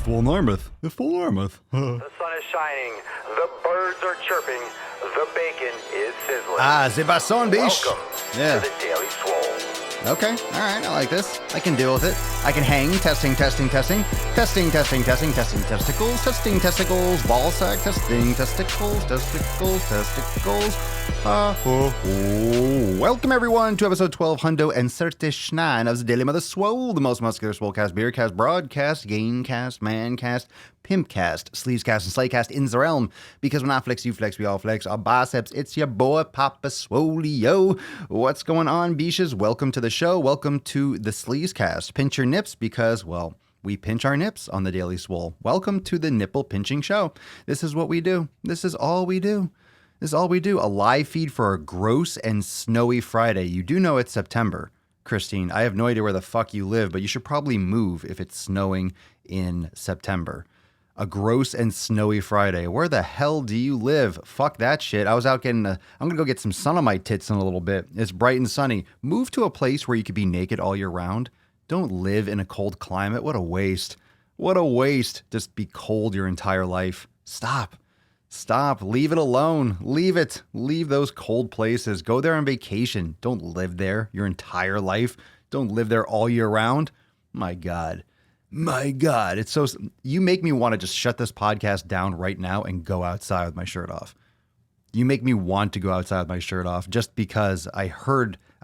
Full Normuth. The Full Normuth. The sun is shining. The birds are chirping. The bacon is sizzling. C'est pas son, biche. Welcome Yeah. to the Daily Swole. Okay. All right. I like this. I can deal with it. I can hang. Testing. Testing. Testing. Testing. Testing. Testing. Testing. Testicles. Testing. Testicles. Ball sack. Testing. Testicles. Testicles. Testicles. Welcome everyone to episode 1239 of the Daily Mother Swole, the most muscular swolecast, beercast, broadcast, gamecast, mancast, pimpcast, sleevescast, and slaycast in the realm. Because when I flex, you flex, we all flex our biceps. It's your boy, Papa Swolio. What's going on, beaches? Welcome to the show. Welcome to the sleevescast. Pinch your nips because, well, we pinch our nips on the Daily Swole. Welcome to the nipple pinching show. This is what we do. This is all we do. This is all we do. A live feed for a gross and snowy Friday. You do know it's September, Christine. I have no idea where the fuck you live, but you should probably move if it's snowing in September. A gross and snowy Friday. Where the hell do you live? Fuck that shit. I was out getting I'm going to go get some sun on my tits in a little bit. It's bright and sunny. Move to a place where you could be naked all year round. Don't live in a cold climate. What a waste. What a waste. Just be cold your entire life. Stop. Stop. Leave it alone. Leave it. Leave those cold places. Go there on vacation. Don't live there your entire life. Don't live there all year round. My God. My God. It's so... You make me want to just shut this podcast down right now and go outside with my shirt off. You make me want to go outside with my shirt off just because I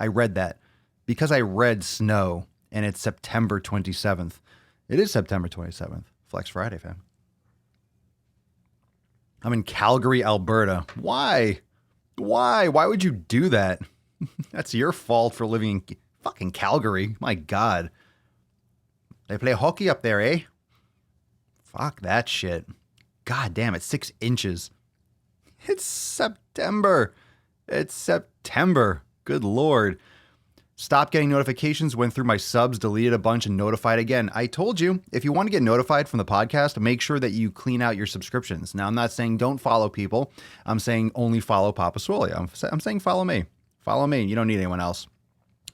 read that. Because I read snow and it's September 27th. It is September 27th. Flex Friday, fam. I'm in Calgary, Alberta. Why? Why? Why would you do that? That's your fault for living in fucking Calgary. My God. They play hockey up there, eh? Fuck that shit. God damn, it's 6 inches. It's September. It's September. Good Lord. Stopped getting notifications, went through my subs, deleted a bunch, and notified again. I told you, if you want to get notified from the podcast, make sure that you clean out your subscriptions. Now, I'm not saying don't follow people. I'm saying only follow Papa Swole. I'm saying follow me. Follow me. You don't need anyone else.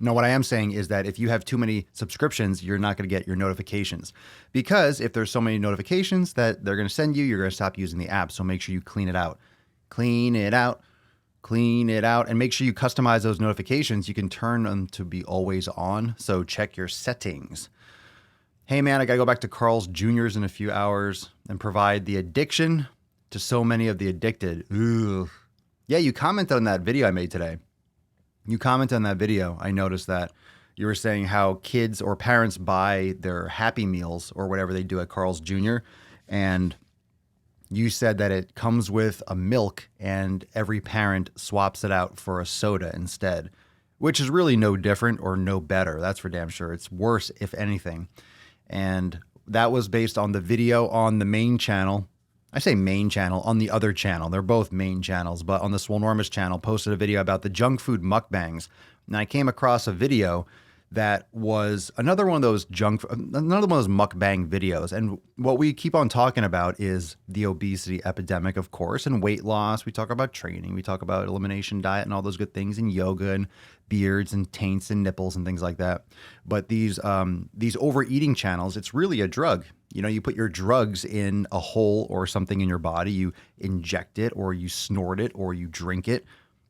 No, what I am saying is that if you have too many subscriptions, you're not going to get your notifications. Because if there's so many notifications that they're going to send you, you're going to stop using the app. So make sure you clean it out. Clean it out. Clean it out and make sure you customize those notifications. You can turn them to be always on. So check your settings. Hey man, I got to go back to Carl's Jr.'s in a few hours and provide the addiction to so many of the addicted. Ugh. Yeah, you commented on that video I made today. You commented on that video. I noticed that you were saying how kids or parents buy their Happy Meals or whatever they do at Carl's Jr. And you said that it comes with a milk and every parent swaps it out for a soda instead, which is really no different or no better. That's for damn sure. It's worse, if anything. And that was based on the video on the main channel. I say main channel, on the other channel. They're both main channels, but on the Swolenormous channel posted a video about the junk food mukbangs. And I came across a video that was another one of those mukbang videos. And what we keep on talking about is the obesity epidemic, of course, and weight loss. We talk about training. We talk about elimination diet and all those good things, and yoga and beards and taints and nipples and things like that. But these overeating channels, it's really a drug. You know, you put your drugs in a hole or something in your body, you inject it or you snort it or you drink it.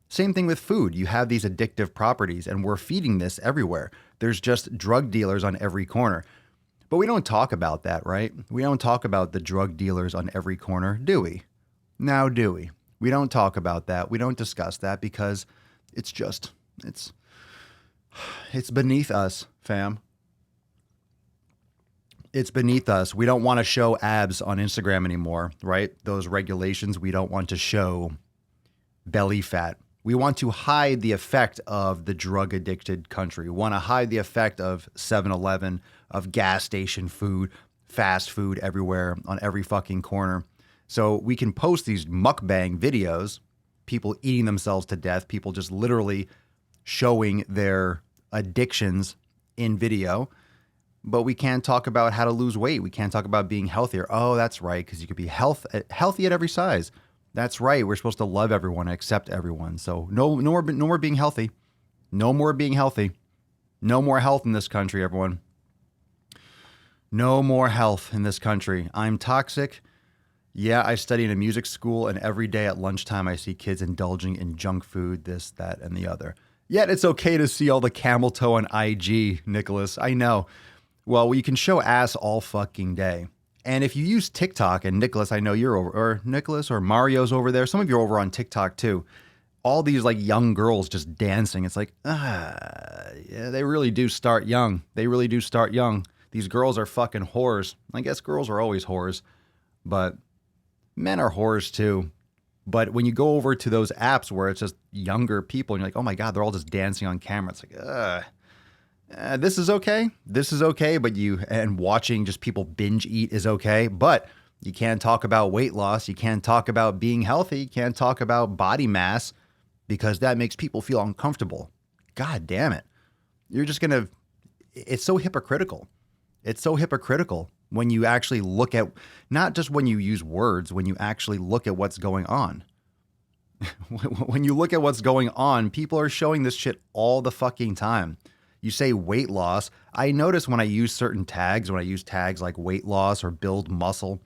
Same thing with food. You have these addictive properties and we're feeding this everywhere. There's just drug dealers on every corner. But we don't talk about that, right? We don't talk about the drug dealers on every corner, do we? Now, do we? We don't talk about that. We don't discuss that because it's beneath us, fam. It's beneath us. We don't want to show abs on Instagram anymore, right? Those regulations, we don't want to show belly fat. We want to hide the effect of the drug-addicted country. We want to hide the effect of 7-Eleven, of gas station food, fast food everywhere on every fucking corner. So we can post these mukbang videos, people eating themselves to death, people just literally showing their addictions in video. But we can't talk about how to lose weight. We can't talk about being healthier. Oh, that's right, because you could be healthy at every size. That's right. We're supposed to love everyone, accept everyone. So no more being healthy. No more being healthy. No more health in this country, everyone. No more health in this country. I'm toxic. Yeah, I study in a music school, and every day at lunchtime, I see kids indulging in junk food, this, that, and the other. Yet it's okay to see all the camel toe on IG, Nicholas. I know. Well, you can show ass all fucking day. And if you use TikTok, and Nicholas, I know you're over, or Nicholas or Mario's over there. Some of you are over on TikTok too. All these like young girls just dancing. It's like, yeah, they really do start young. They really do start young. These girls are fucking whores. I guess girls are always whores, but men are whores too. But when you go over to those apps where it's just younger people and you're like, oh my God, they're all just dancing on camera. It's like, this is okay. This is okay. But and watching just people binge eat is okay. But you can't talk about weight loss. You can't talk about being healthy. You can't talk about body mass because that makes people feel uncomfortable. God damn it. You're just going to, it's so hypocritical. It's so hypocritical when you actually look at, not just when you use words, when you actually look at what's going on. When you look at what's going on, people are showing this shit all the fucking time. You say weight loss. I notice when I use certain tags, when I use tags like weight loss or build muscle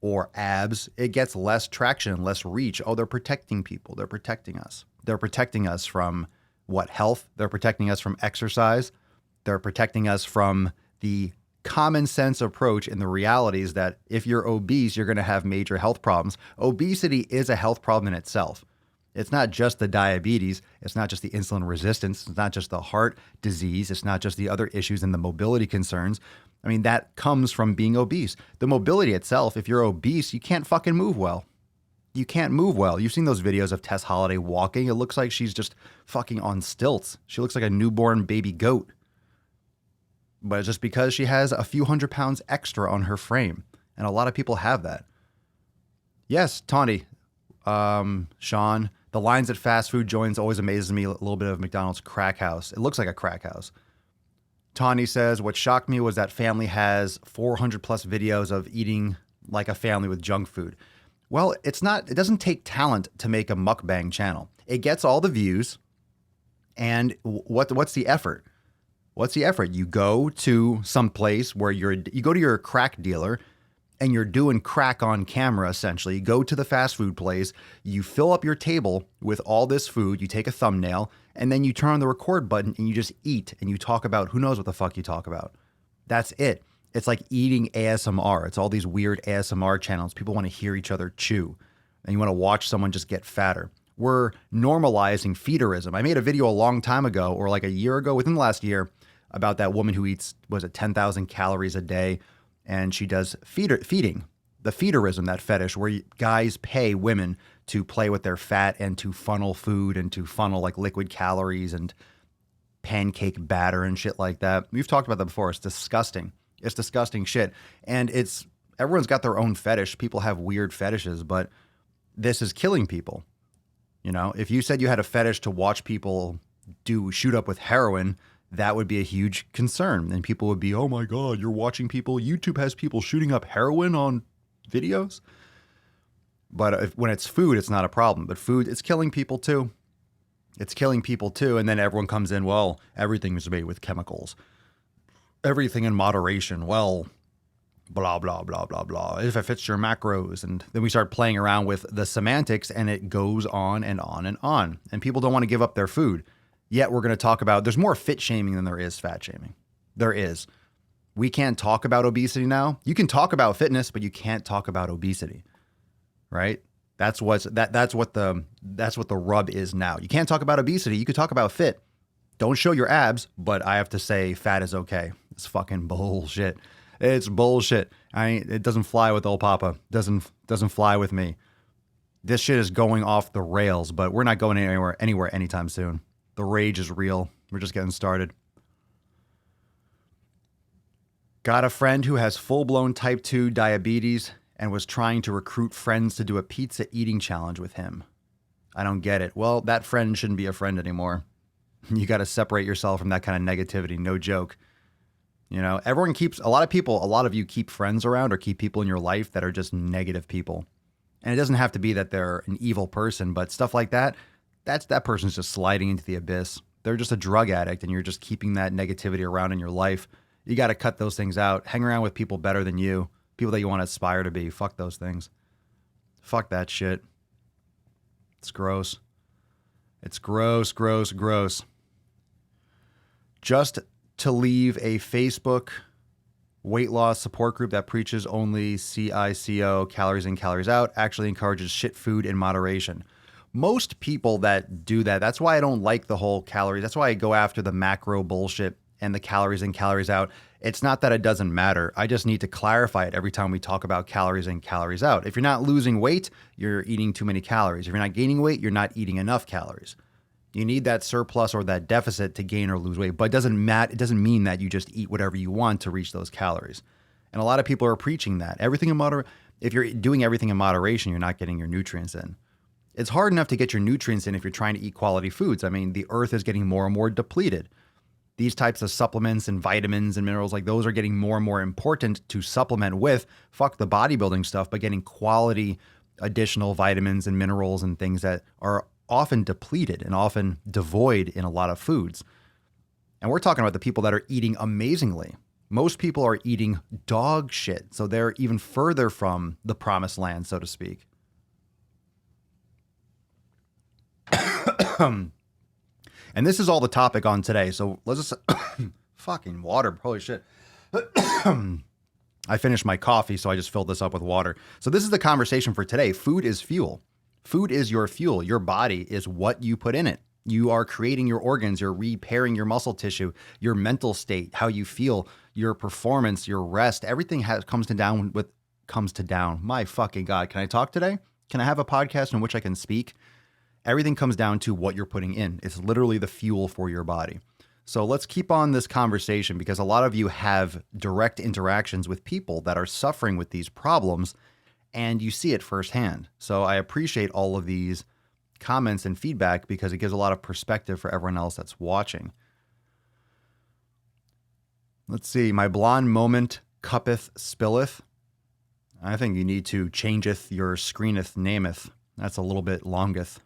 or abs, it gets less traction, less reach. Oh, they're protecting people. They're protecting us. They're protecting us from what? Health. They're protecting us from exercise. They're protecting us from the common sense approach in the realities that if you're obese, you're going to have major health problems. Obesity is a health problem in itself. It's not just the diabetes. It's not just the insulin resistance. It's not just the heart disease. It's not just the other issues and the mobility concerns. I mean, that comes from being obese. The mobility itself, if you're obese, you can't fucking move well. You can't move well. You've seen those videos of Tess Holliday walking. It looks like she's just fucking on stilts. She looks like a newborn baby goat. But it's just because she has a few hundred pounds extra on her frame. And a lot of people have that. Yes, Tawny, Sean, the lines at fast food joints always amazes me. A little bit of McDonald's crack house. It looks like a crack house. Tawny says, what shocked me was that family has 400 plus videos of eating like a family with junk food. Well, it doesn't take talent to make a mukbang channel. It gets all the views. And what's the effort? What's the effort? You go to some place where you go to your crack dealer and you're doing crack on camera, essentially. You go to the fast food place, you fill up your table with all this food, you take a thumbnail, and then you turn on the record button and you just eat and you talk about who knows what the fuck you talk about. That's it. It's like eating ASMR. It's all these weird ASMR channels. People want to hear each other chew and you want to watch someone just get fatter. We're normalizing feederism. I made a video a long time ago, or like a year ago, within the last year, about that woman who eats, 10,000 calories a day, and she does feeding, the feederism, that fetish where guys pay women to play with their fat and to funnel food and to funnel like liquid calories and pancake batter and shit like that. We've talked about that before. It's disgusting. It's disgusting shit. And everyone's got their own fetish. People have weird fetishes, but this is killing people. You know, if you said you had a fetish to watch people shoot up with heroin, that would be a huge concern. And people would be, oh my God, you're watching people. YouTube has people shooting up heroin on videos. But when it's food, it's not a problem. But food, it's killing people too. It's killing people too. And then everyone comes in, well, everything is made with chemicals. Everything in moderation. Well, blah, blah, blah, blah, blah. If it fits your macros. And then we start playing around with the semantics and it goes on and on and on. And people don't want to give up their food. Yet we're going to talk about, there's more fit shaming than there is fat shaming. There is. We can't talk about obesity now. You can talk about fitness, but you can't talk about obesity, right? That's what the rub is now. You can't talk about obesity. You can talk about fit. Don't show your abs, but I have to say fat is okay. It's fucking bullshit. It's bullshit. It doesn't fly with old Papa. Doesn't fly with me. This shit is going off the rails, but we're not going anywhere anytime soon. The rage is real. We're just getting started. Got a friend who has full-blown type 2 diabetes and was trying to recruit friends to do a pizza eating challenge with him. I don't get it. Well, that friend shouldn't be a friend anymore. You got to separate yourself from that kind of negativity. No joke. You know, a lot of you keep friends around or keep people in your life that are just negative people. And it doesn't have to be that they're an evil person, but stuff like that, that person's just sliding into the abyss. They're just a drug addict and you're just keeping that negativity around in your life. You got to cut those things out. Hang around with people better than you, people that you want to aspire to be. Fuck those things. Fuck that shit. It's gross. It's gross, gross, gross. Just to leave a Facebook weight loss support group that preaches only CICO, calories in, calories out, actually encourages shit food in moderation. Most people that do that, that's why I don't like the whole calories. That's why I go after the macro bullshit and the calories in, calories out. It's not that it doesn't matter. I just need to clarify it every time we talk about calories in, calories out. If you're not losing weight, you're eating too many calories. If you're not gaining weight, you're not eating enough calories. You need that surplus or that deficit to gain or lose weight, but it doesn't mean that you just eat whatever you want to reach those calories. And a lot of people are preaching that. Everything in if you're doing everything in moderation, you're not getting your nutrients in. It's hard enough to get your nutrients in if you're trying to eat quality foods. I mean, the earth is getting more and more depleted. These types of supplements and vitamins and minerals like those are getting more and more important to supplement with. Fuck the bodybuilding stuff, but getting quality additional vitamins and minerals and things that are often depleted and often devoid in a lot of foods. And we're talking about the people that are eating amazingly. Most people are eating dog shit, so they're even further from the promised land, so to speak. And this is all the topic on today, so let's just fucking water. Holy shit. I finished my coffee, so I just filled this up with water. So this is the conversation for today. Food is fuel. Food is your fuel. Your body is what you put in it. You are creating your organs. You're repairing your muscle tissue, your mental state, how you feel, your performance, your rest. Everything comes to down. My fucking God. Can I talk today? Can I have a podcast in which I can speak? Everything comes down to what you're putting in. It's literally the fuel for your body. So let's keep on this conversation because a lot of you have direct interactions with people that are suffering with these problems and you see it firsthand. So I appreciate all of these comments and feedback because it gives a lot of perspective for everyone else that's watching. Let's see. My blonde moment cuppeth spilleth. I think you need to changeth your screeneth nameth. That's a little bit longeth.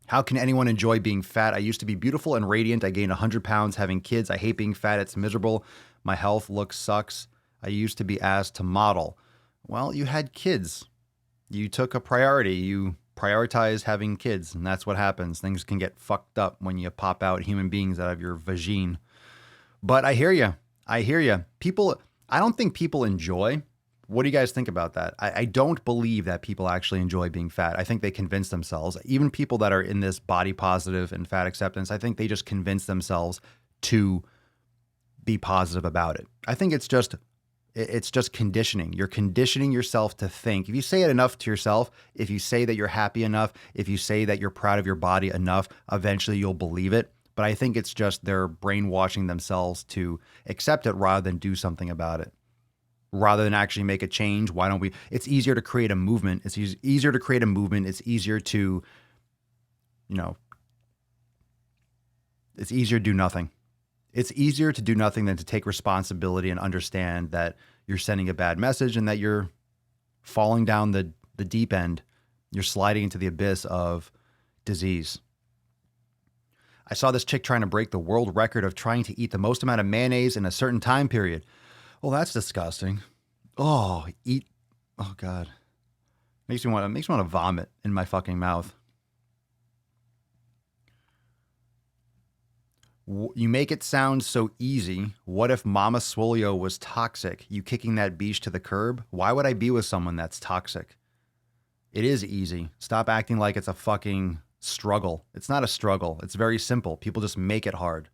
How can anyone enjoy being fat? I used to be beautiful and radiant. I gained 100 pounds having kids. I hate being fat. It's miserable. My health looks sucks. I used to be asked to model. Well, you had kids. You took a priority. You prioritized having kids, and that's what happens. Things can get fucked up when you pop out human beings out of your vagine. But I hear you. I hear you. People, I don't think people enjoy. What do you guys think about that? I don't believe that people actually enjoy being fat. I think they convince themselves. Even people that are in this body positive and fat acceptance, I think they just convince themselves to be positive about it. I think it's just conditioning. You're conditioning yourself to think. If you say it enough to yourself, if you say that you're happy enough, if you say that you're proud of your body enough, eventually you'll believe it. But I think it's just they're brainwashing themselves to accept it rather than do something about it. Rather than actually make a change, why don't we? It's easier to create a movement. It's easier to create a movement. It's easier to, it's easier to do nothing. It's easier to do nothing than to take responsibility and understand that you're sending a bad message and that you're falling down the deep end. You're sliding into the abyss of disease. I saw this chick trying to break the world record of trying to eat the most amount of mayonnaise in a certain time period. Well, that's disgusting. Oh God. Makes me want to vomit in my fucking mouth. You make it sound so easy. What if Mama Swole was toxic? You kicking that beach to the curb? Why would I be with someone that's toxic? It is easy. Stop acting like it's a fucking struggle. It's not a struggle. It's very simple. People just make it hard.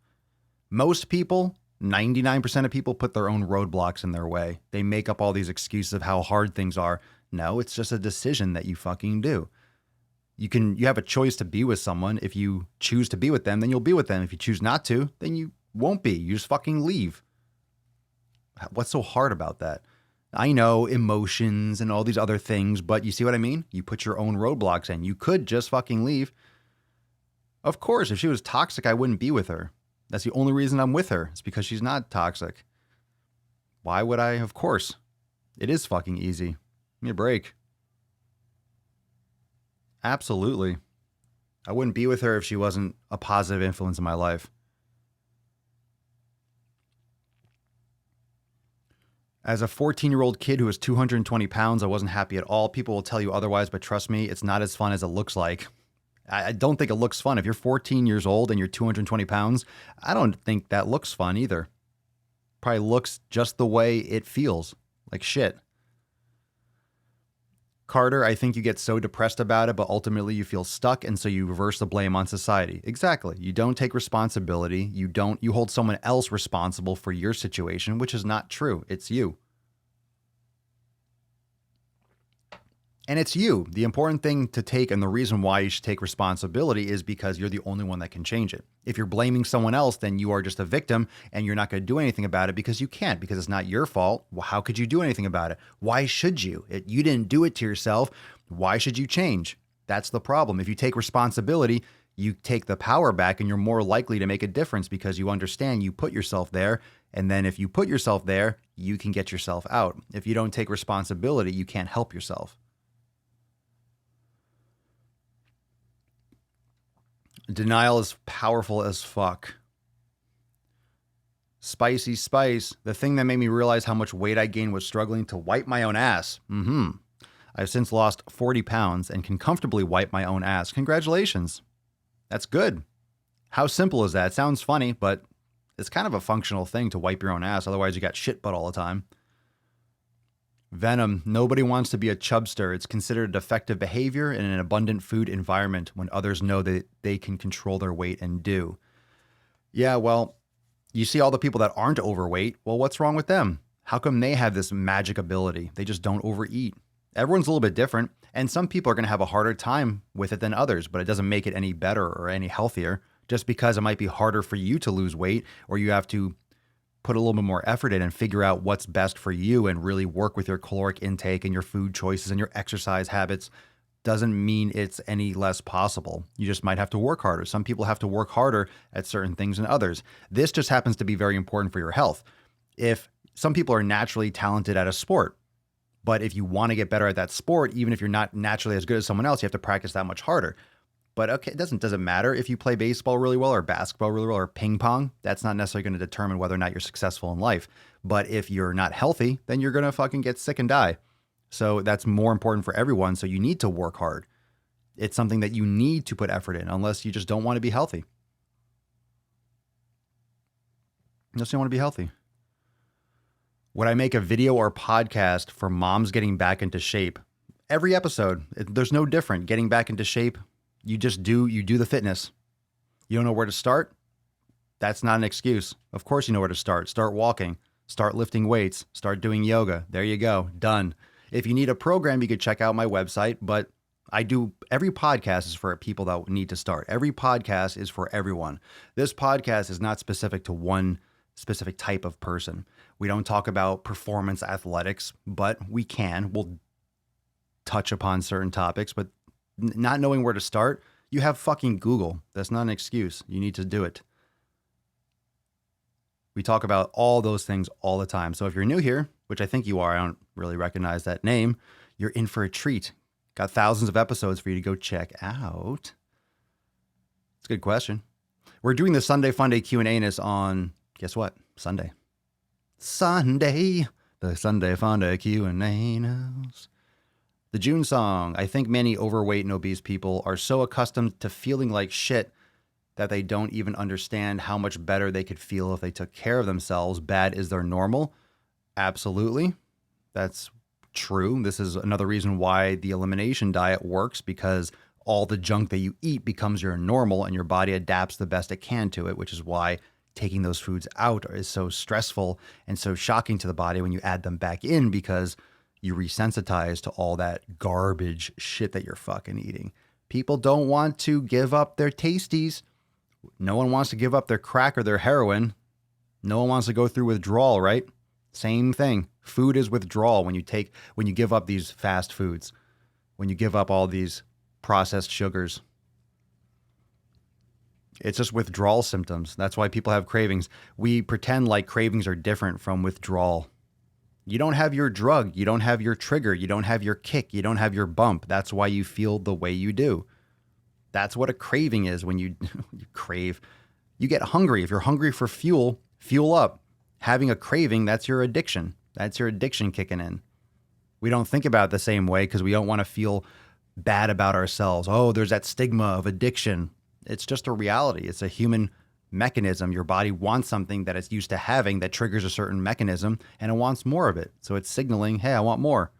Most people, 99% of people, put their own roadblocks in their way. They make up all these excuses of how hard things are. No, it's just a decision that you fucking do. You have a choice to be with someone. If you choose to be with them, then you'll be with them. If you choose not to, then you won't be. You just fucking leave. What's so hard about that? I know emotions and all these other things, but you see what I mean? You put your own roadblocks in. You could just fucking leave. Of course, if she was toxic, I wouldn't be with her. That's the only reason I'm with her. It's because she's not toxic. Why would I? Of course. It is fucking easy. Give me a break. Absolutely. I wouldn't be with her if she wasn't a positive influence in my life. As a 14-year-old kid who was 220 pounds, I wasn't happy at all. People will tell you otherwise, but trust me, it's not as fun as it looks like. I don't think it looks fun. If you're 14 years old and you're 220 pounds, I don't think that looks fun either. Probably looks just the way it feels, like shit. Carter, I think you get so depressed about it, but ultimately you feel stuck, and so you reverse the blame on society. Exactly. You don't take responsibility. You hold someone else responsible for your situation, which is not true. It's you. And it's you. The important thing to take, and the reason why you should take responsibility, is because you're the only one that can change it. If you're blaming someone else, then you are just a victim and you're not going to do anything about it because you can't, because it's not your fault. Well, how could you do anything about it? Why should you? You didn't do it to yourself. Why should you change? That's the problem. If you take responsibility, you take the power back and you're more likely to make a difference because you understand you put yourself there. And then if you put yourself there, you can get yourself out. If you don't take responsibility, you can't help yourself. Denial is powerful as fuck. Spicy Spice. The thing that made me realize how much weight I gained was struggling to wipe my own ass. I've since lost 40 pounds and can comfortably wipe my own ass. Congratulations. That's good. How simple is that? It sounds funny, but it's kind of a functional thing to wipe your own ass. Otherwise, you got shit butt all the time. Venom. Nobody wants to be a chubster. It's considered a defective behavior in an abundant food environment when others know that they can control their weight and do. Yeah, well, you see all the people that aren't overweight. Well, what's wrong with them? How come they have this magic ability? They just don't overeat. Everyone's a little bit different, and some people are going to have a harder time with it than others, but it doesn't make it any better or any healthier. Just because it might be harder for you to lose weight, or you have to put a little bit more effort in and figure out what's best for you and really work with your caloric intake and your food choices and your exercise habits, doesn't mean it's any less possible. You just might have to work harder. Some people have to work harder at certain things than others. This just happens to be very important for your health. If some people are naturally talented at a sport, but if you want to get better at that sport, even if you're not naturally as good as someone else, you have to practice that much harder. But okay, it doesn't matter if you play baseball really well or basketball really well or ping pong. That's not necessarily going to determine whether or not you're successful in life. But if you're not healthy, then you're going to fucking get sick and die. So that's more important for everyone. So you need to work hard. It's something that you need to put effort in, unless you just don't want to be healthy. Unless you want to be healthy. Would I make a video or podcast for moms getting back into shape? Every episode, there's no different. Getting back into shape. You do the fitness. You don't know where to start? That's not an excuse. Of course you know where to start. Start walking, start lifting weights, start doing yoga. There you go. Done. If you need a program, you could check out my website, but every podcast is for people that need to start. Every podcast is for everyone. This podcast is not specific to one specific type of person. We don't talk about performance athletics, but we'll touch upon certain topics, but not knowing where to start, you have fucking Google. That's not an excuse. You need to do it. We talk about all those things all the time. So if you're new here, which I think you are, I don't really recognize that name, you're in for a treat. Got thousands of episodes for you to go check out. It's a good question. We're doing the Sunday Funday Q&A on, guess what? Sunday. The Sunday Funday Q&A. The June song. I think many overweight and obese people are so accustomed to feeling like shit that they don't even understand how much better they could feel if they took care of themselves. Bad is their normal. Absolutely. That's true. This is another reason why the elimination diet works, because all the junk that you eat becomes your normal and your body adapts the best it can to it, which is why taking those foods out is so stressful and so shocking to the body when you add them back in, because you resensitize to all that garbage shit that you're fucking eating. People don't want to give up their tasties. No one wants to give up their crack or their heroin. No one wants to go through withdrawal, right? Same thing. Food is withdrawal when you give up these fast foods, when you give up all these processed sugars. It's just withdrawal symptoms. That's why people have cravings. We pretend like cravings are different from withdrawal. You don't have your drug. You don't have your trigger. You don't have your kick. You don't have your bump. That's why you feel the way you do. That's what a craving is. When you crave, you get hungry. If you're hungry for fuel, fuel up. Having a craving, that's your addiction. That's your addiction kicking in. We don't think about it the same way because we don't want to feel bad about ourselves. Oh, there's that stigma of addiction. It's just a reality. It's a human mechanism. Your body wants something that it's used to having that triggers a certain mechanism, and it wants more of it. So it's signaling, hey, I want more.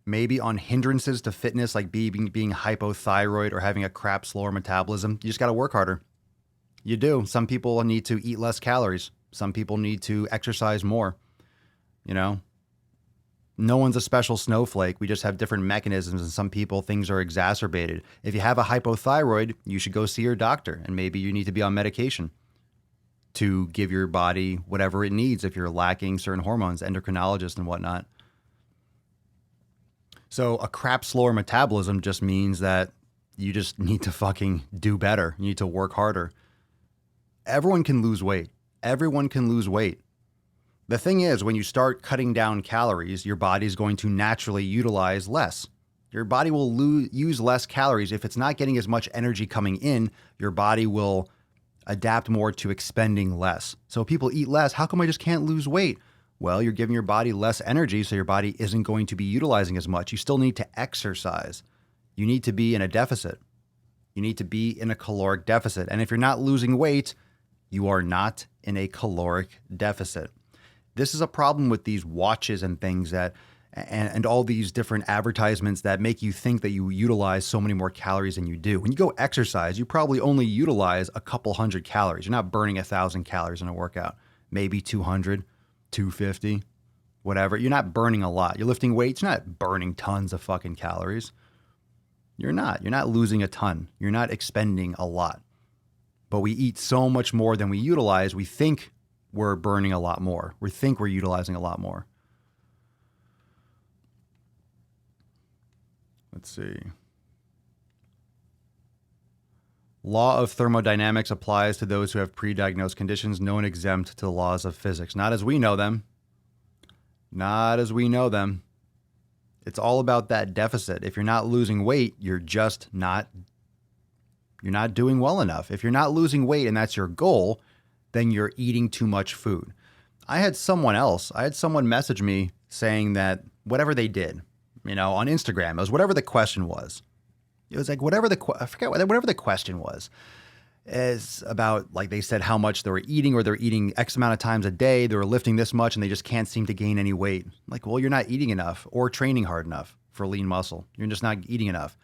Maybe on hindrances to fitness, like being hypothyroid or having a crap slower metabolism, you just got to work harder. You do. Some people need to eat less calories. Some people need to exercise more. You know, no one's a special snowflake. We just have different mechanisms, and some people, things are exacerbated. If you have a hypothyroid, you should go see your doctor, and maybe you need to be on medication to give your body whatever it needs if you're lacking certain hormones, endocrinologist and whatnot. So a crap slower metabolism just means that you just need to fucking do better. You need to work harder. Everyone can lose weight. Everyone can lose weight. The thing is, when you start cutting down calories, your body's going to naturally utilize less. Your body will use less calories. If it's not getting as much energy coming in, your body will adapt more to expending less. So people eat less. How come I just can't lose weight? Well, you're giving your body less energy, so your body isn't going to be utilizing as much. You still need to exercise. You need to be in a deficit. You need to be in a caloric deficit. And if you're not losing weight, you are not in a caloric deficit. This is a problem with these watches and things that, and all these different advertisements that make you think that you utilize so many more calories than you do. When you go exercise, you probably only utilize a couple hundred calories. You're not burning 1,000 calories in a workout, maybe 200, 250, whatever. You're not burning a lot. You're lifting weights, you're not burning tons of fucking calories. You're not losing a ton. You're not expending a lot. But we eat so much more than we utilize. We think we're burning a lot more. We think we're utilizing a lot more. Let's see. Law of thermodynamics applies to those who have pre-diagnosed conditions. No one exempt to the laws of physics. Not as we know them. Not as we know them. It's all about that deficit. If you're not losing weight, you're not doing well enough. If you're not losing weight and that's your goal, then you're eating too much food. I had someone message me saying that whatever they did, on Instagram, it was whatever the question was. It was like whatever the question was, is about, like, they said how much they were eating, or they're eating X amount of times a day. They were lifting this much and they just can't seem to gain any weight. Like, well, you're not eating enough or training hard enough for lean muscle. You're just not eating enough.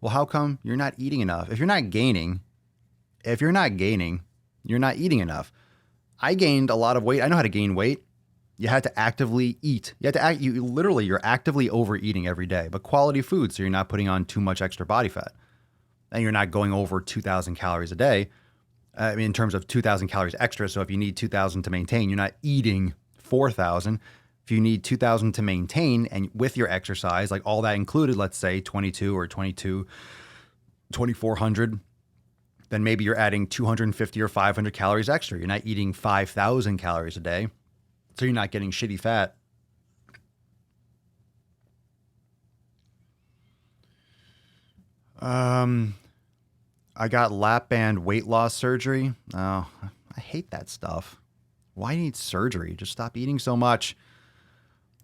Well, how come you're not eating enough? If you're not gaining, you're not eating enough. I gained a lot of weight. I know how to gain weight. You had to actively eat. You're actively overeating every day, but quality food. So you're not putting on too much extra body fat, and you're not going over 2,000 calories a day. In terms of 2,000 calories extra. So if you need 2,000 to maintain, you're not eating 4,000. If you need 2,000 to maintain, and with your exercise, like all that included, let's say 2,400, then maybe you're adding 250 or 500 calories extra. You're not eating 5,000 calories a day. So you're not getting shitty fat. I got lap band weight loss surgery. Oh, I hate that stuff. Why do you need surgery? Just stop eating so much.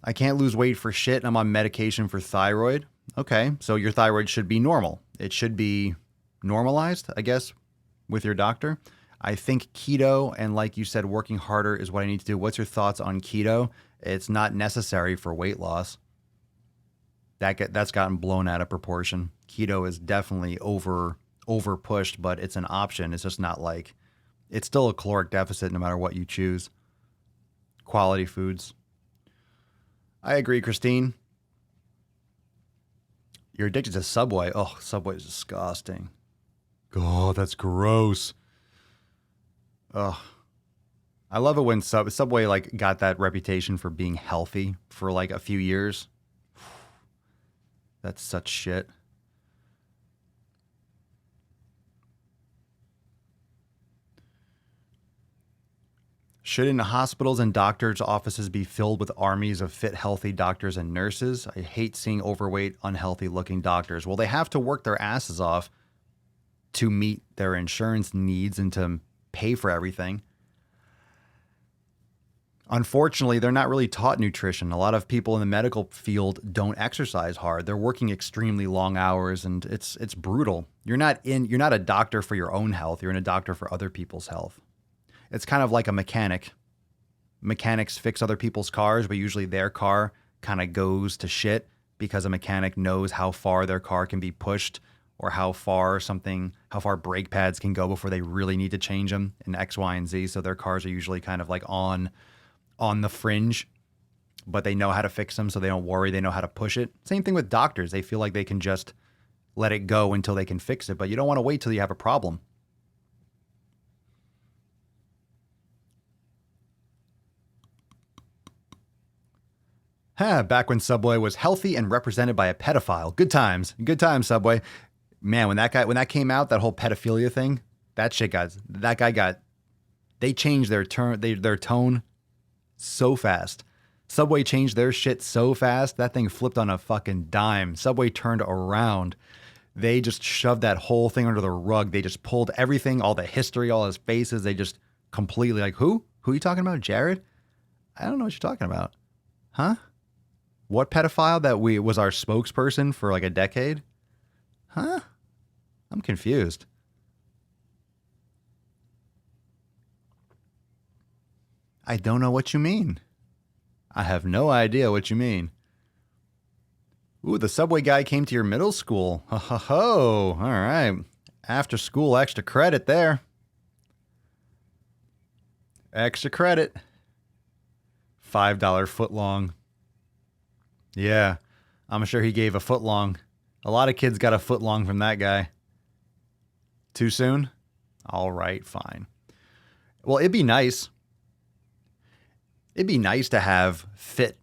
I can't lose weight for shit, and I'm on medication for thyroid. Okay, so your thyroid should be normal. It should be normalized, I guess, with your doctor. I think keto, and like you said, working harder is what I need to do. What's your thoughts on keto? It's not necessary for weight loss. That's gotten blown out of proportion. Keto is definitely over pushed, but it's an option. It's just not like, it's still a caloric deficit no matter what you choose. Quality foods. I agree, Christine. You're addicted to Subway. Oh, Subway is disgusting. Oh, that's gross. Ugh. I love it when Subway like got that reputation for being healthy for like a few years. That's such shit. Shouldn't hospitals and doctors' offices be filled with armies of fit, healthy doctors and nurses? I hate seeing overweight, unhealthy looking doctors. Well, they have to work their asses off to meet their insurance needs and to pay for everything. Unfortunately, they're not really taught nutrition. A lot of people in the medical field don't exercise hard. They're working extremely long hours and it's brutal. You're not a doctor for your own health. You're a doctor for other people's health. It's kind of like a mechanic. Mechanics fix other people's cars, but usually their car kind of goes to shit because a mechanic knows how far their car can be pushed or how far brake pads can go before they really need to change them in X, Y, and Z. So their cars are usually kind of like on the fringe, but they know how to fix them, so they don't worry. They know how to push it. Same thing with doctors. They feel like they can just let it go until they can fix it, but you don't want to wait till you have a problem. Back when Subway was healthy and represented by a pedophile. Good times, Subway. Man, when that came out, that whole pedophilia thing, they changed their tone so fast. Subway changed their shit so fast, that thing flipped on a fucking dime. Subway turned around. They just shoved that whole thing under the rug. They just pulled everything, all the history, all his faces. They just completely like, who? Who are you talking about? Jared? I don't know what you're talking about. Huh? What pedophile that was our spokesperson for like a decade? Huh? I'm confused. I don't know what you mean. I have no idea what you mean. Ooh, the Subway guy came to your middle school. Ho, ho, ho. All right. After school extra credit there. Extra credit. $5 footlong. Yeah, I'm sure he gave a footlong. A lot of kids got a footlong from that guy. Too soon? All right, fine. Well, it'd be nice. It'd be nice to have fit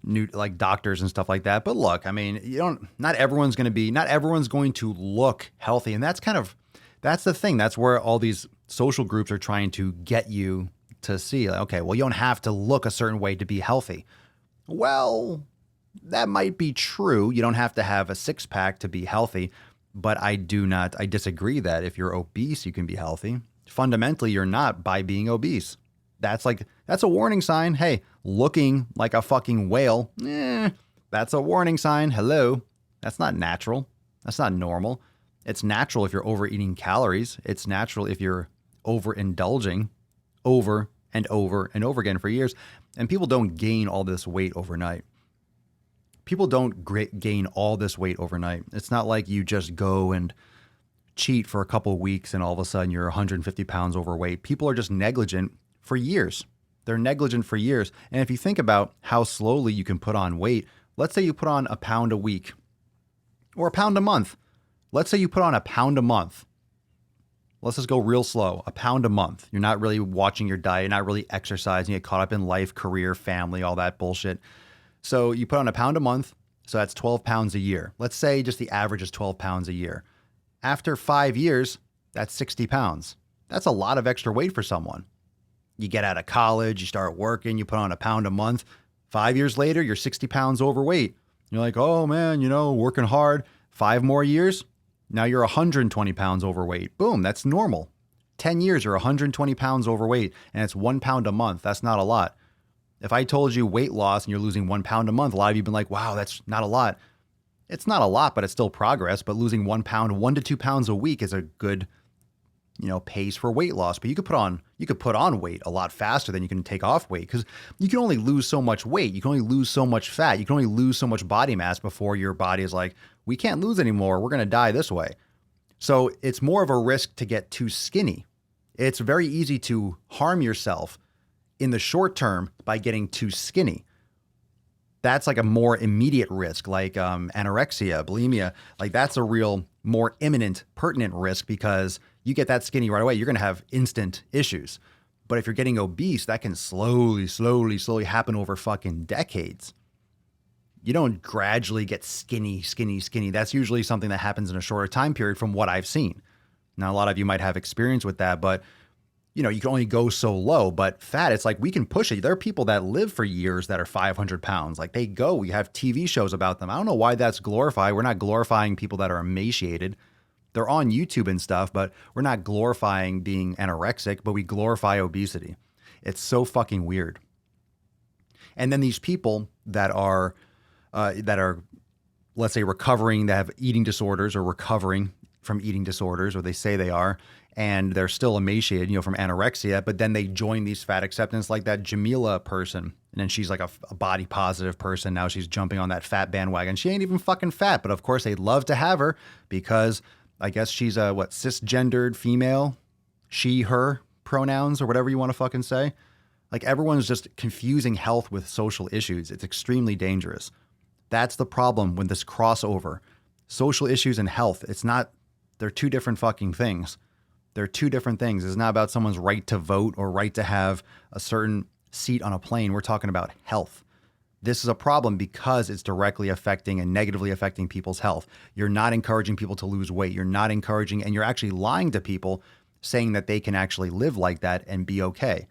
new like doctors and stuff like that. But look, I mean, not everyone's going to look healthy. And that's the thing. That's where all these social groups are trying to get you to see, like, okay, well, you don't have to look a certain way to be healthy. Well, that might be true. You don't have to have a six-pack to be healthy, but I disagree that if you're obese, you can be healthy. Fundamentally, you're not by being obese. That's a warning sign. Hey, looking like a fucking whale, that's a warning sign. Hello. That's not natural. That's not normal. It's natural if you're overeating calories. It's natural if you're overindulging over and over and over again for years. And people don't gain all this weight overnight. People don't gain all this weight overnight. It's not like you just go and cheat for a couple of weeks and all of a sudden you're 150 pounds overweight. People are just negligent for years. They're negligent for years. And if you think about how slowly you can put on weight, let's say you put on a pound a week or a pound a month. Let's say you put on a pound a month. Let's just go real slow. A pound a month. You're not really watching your diet, not really exercising, you get caught up in life, career, family, all that bullshit. So you put on a pound a month, so that's 12 pounds a year. Let's say just the average is 12 pounds a year. After 5 years, that's 60 pounds. That's a lot of extra weight for someone. You get out of college, you start working, you put on a pound a month. 5 years later, you're 60 pounds overweight. You're like, oh man, working hard. 5 more years, now you're 120 pounds overweight. Boom, that's normal. 10 years, you're 120 pounds overweight, and it's 1 pound a month. That's not a lot. If I told you weight loss and you're losing 1 pound a month, a lot of you have been like, wow, that's not a lot. It's not a lot, but it's still progress. But losing 1 pound, 1 to 2 pounds a week is a good, pace for weight loss. But you could put on weight a lot faster than you can take off weight because you can only lose so much weight. You can only lose so much fat. You can only lose so much body mass before your body is like, we can't lose anymore. We're going to die this way. So it's more of a risk to get too skinny. It's very easy to harm yourself in the short term by getting too skinny. That's like a more immediate risk, like anorexia, bulimia. Like that's a real more imminent, pertinent risk because you get that skinny right away, you're going to have instant issues. But if you're getting obese, that can slowly happen over fucking decades. You don't gradually get skinny. That's usually something that happens in a shorter time period from what I've seen. Now, a lot of you might have experience with that, but you can only go so low, but fat, it's like we can push it. There are people that live for years that are 500 pounds. Like we have TV shows about them. I don't know why that's glorified. We're not glorifying people that are emaciated. They're on YouTube and stuff, but we're not glorifying being anorexic, but we glorify obesity. It's so fucking weird. And then these people that are, let's say, recovering, that have eating disorders or recovering from eating disorders, or they say they are, and they're still emaciated, from anorexia, but then they join these fat acceptance, like that Jamila person. And then she's like a body positive person. Now she's jumping on that fat bandwagon. She ain't even fucking fat, but of course they'd love to have her because I guess she's a cisgendered female, she, her pronouns or whatever you want to fucking say. Like everyone's just confusing health with social issues. It's extremely dangerous. That's the problem with this crossover. Social issues and health. They're two different fucking things. They're two different things. It's not about someone's right to vote or right to have a certain seat on a plane. We're talking about health. This is a problem because it's directly affecting and negatively affecting people's health. You're not encouraging people to lose weight. You're not encouraging, and you're actually lying to people saying that they can actually live like that and be okay.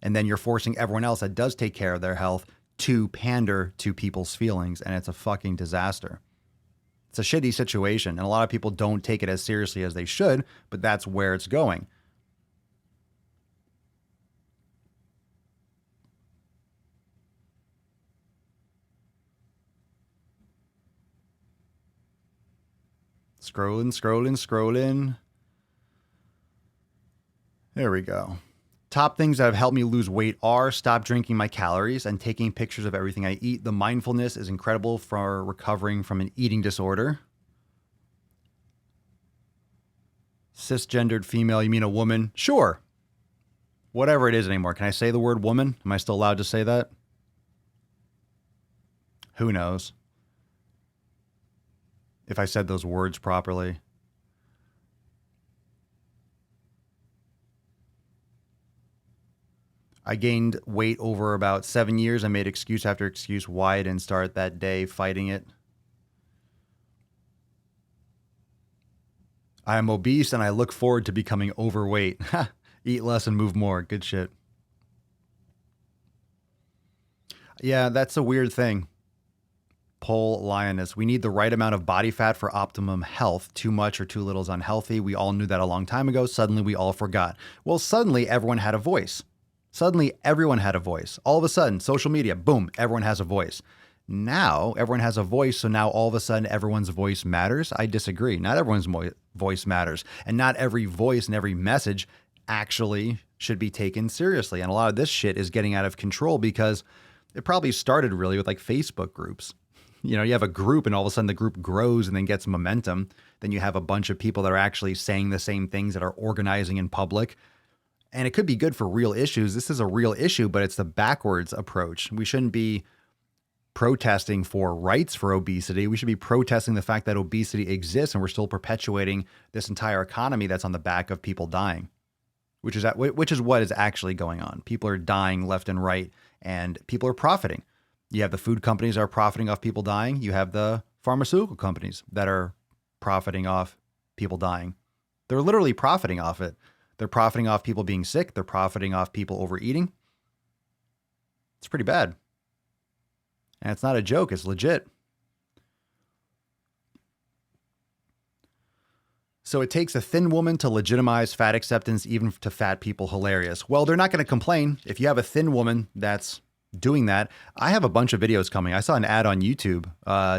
And then you're forcing everyone else that does take care of their health to pander to people's feelings, and it's a fucking disaster. It's a shitty situation, and a lot of people don't take it as seriously as they should, but that's where it's going. Scrolling. There we go. Top things that have helped me lose weight are stop drinking my calories and taking pictures of everything I eat. The mindfulness is incredible for recovering from an eating disorder. Cisgendered female, you mean a woman? Sure. Whatever it is anymore. Can I say the word woman? Am I still allowed to say that? Who knows? If I said those words properly. I gained weight over about 7 years. I made excuse after excuse why I didn't start that day fighting it. I am obese and I look forward to becoming overweight. Eat less and move more. Good shit. Yeah, that's a weird thing. Pole Lioness. We need the right amount of body fat for optimum health. Too much or too little is unhealthy. We all knew that a long time ago. Suddenly we all forgot. Well, suddenly everyone had a voice. Suddenly everyone had a voice. All of a sudden, social media, boom, everyone has a voice. Now everyone has a voice, so now all of a sudden everyone's voice matters. I disagree. Not everyone's voice matters. And not every voice and every message actually should be taken seriously. And a lot of this shit is getting out of control because it probably started really with like Facebook groups. You have a group and all of a sudden the group grows and then gets momentum. Then you have a bunch of people that are actually saying the same things, that are organizing in public. And it could be good for real issues. This is a real issue, but it's the backwards approach. We shouldn't be protesting for rights for obesity. We should be protesting the fact that obesity exists and we're still perpetuating this entire economy that's on the back of people dying, which is what is actually going on. People are dying left and right and people are profiting. You have the food companies that are profiting off people dying. You have the pharmaceutical companies that are profiting off people dying. They're literally profiting off it. They're profiting off people being sick. They're profiting off people overeating. It's pretty bad. And it's not a joke. It's legit. So it takes a thin woman to legitimize fat acceptance, even to fat people. Hilarious. Well, they're not going to complain. If you have a thin woman that's doing that, I have a bunch of videos coming. I saw an ad on YouTube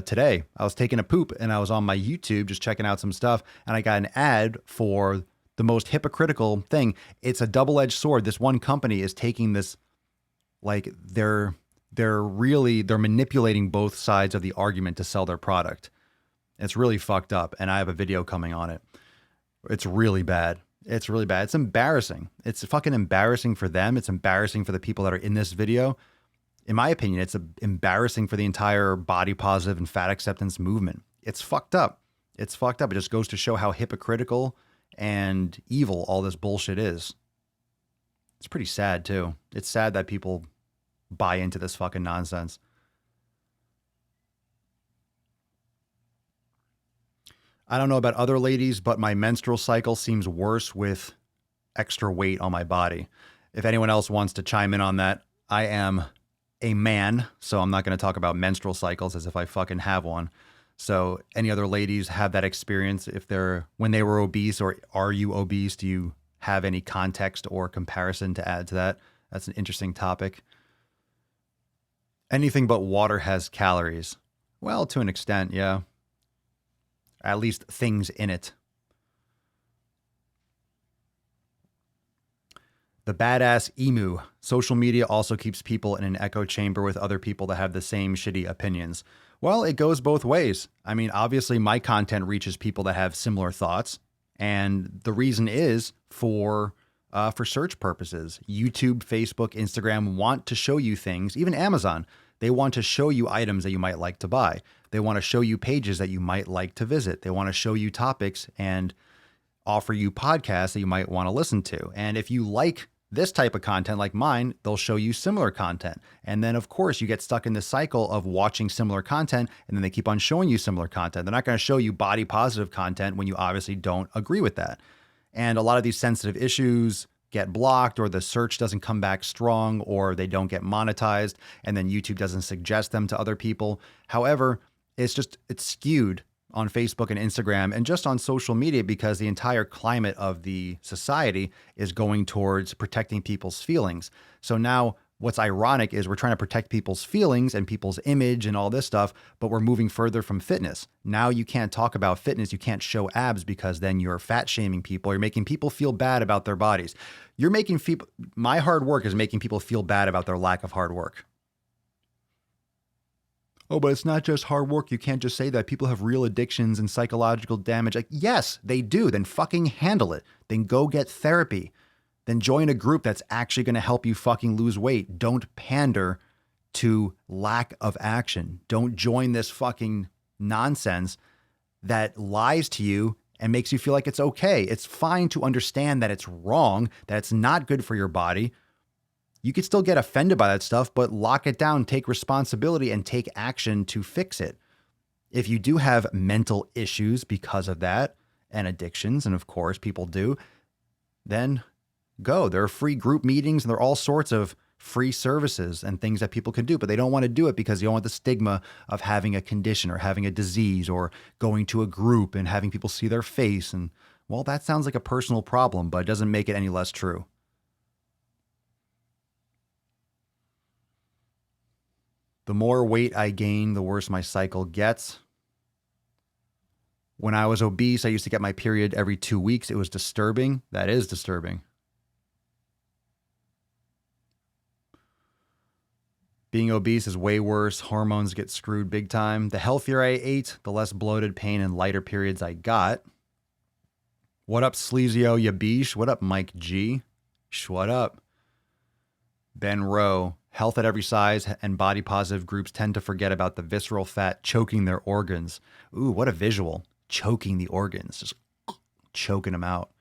today. I was taking a poop and I was on my YouTube just checking out some stuff. And I got an ad for the most hypocritical thing. It's a double-edged sword. This one company is taking this, like they're manipulating both sides of the argument to sell their product. It's really fucked up. And I have a video coming on it. It's really bad. It's really bad. It's embarrassing. It's fucking embarrassing for them. It's embarrassing for the people that are in this video. In my opinion, it's embarrassing for the entire body positive and fat acceptance movement. It's fucked up. It's fucked up. It just goes to show how hypocritical and evil all this bullshit is. It's pretty sad too. It's sad that people buy into this fucking nonsense. I don't know about other ladies, but my menstrual cycle seems worse with extra weight on my body. If anyone else wants to chime in on that, I am a man, so I'm not going to talk about menstrual cycles as if I fucking have one. So any other ladies have that experience when they were obese, or are you obese? Do you have any context or comparison to add to that? That's an interesting topic. Anything but water has calories. Well, to an extent, yeah. At least things in it. The badass emu. Social media also keeps people in an echo chamber with other people that have the same shitty opinions. Well, it goes both ways. I mean, obviously my content reaches people that have similar thoughts. And the reason is for search purposes. YouTube, Facebook, Instagram want to show you things, even Amazon. They want to show you items that you might like to buy. They want to show you pages that you might like to visit. They want to show you topics and offer you podcasts that you might want to listen to. And if you like this type of content like mine, they'll show you similar content. And then, of course, you get stuck in this cycle of watching similar content, and then they keep on showing you similar content. They're not going to show you body positive content when you obviously don't agree with that. And a lot of these sensitive issues get blocked, or the search doesn't come back strong, or they don't get monetized, and then YouTube doesn't suggest them to other people. However, it's skewed on Facebook and Instagram and just on social media because the entire climate of the society is going towards protecting people's feelings. So now what's ironic is we're trying to protect people's feelings and people's image and all this stuff, but we're moving further from fitness. Now you can't talk about fitness. You can't show abs because then you're fat shaming people. You're making people feel bad about their bodies. My hard work is making people feel bad about their lack of hard work. Oh, but it's not just hard work. You can't just say that. People have real addictions and psychological damage. Like, yes, they do. Then fucking handle it. Then go get therapy. Then join a group that's actually going to help you fucking lose weight. Don't pander to lack of action. Don't join this fucking nonsense that lies to you and makes you feel like it's okay. It's fine to understand that it's wrong, that it's not good for your body. You could still get offended by that stuff, but lock it down, take responsibility, and take action to fix it. If you do have mental issues because of that, and addictions, and of course people do, then go. There are free group meetings, and there are all sorts of free services and things that people can do, but they don't want to do it because they don't want the stigma of having a condition or having a disease or going to a group and having people see their face. And well, that sounds like a personal problem, but it doesn't make it any less true. The more weight I gain, the worse my cycle gets. When I was obese, I used to get my period every 2 weeks. It was disturbing. That is disturbing. Being obese is way worse. Hormones get screwed big time. The healthier I ate, the less bloated, pain, and lighter periods I got. What up, Sleazio Yabish? What up, Mike G? What up? Ben Rowe. Health at every size and body positive groups tend to forget about the visceral fat choking their organs. Ooh, what a visual. Choking the organs. Just choking them out.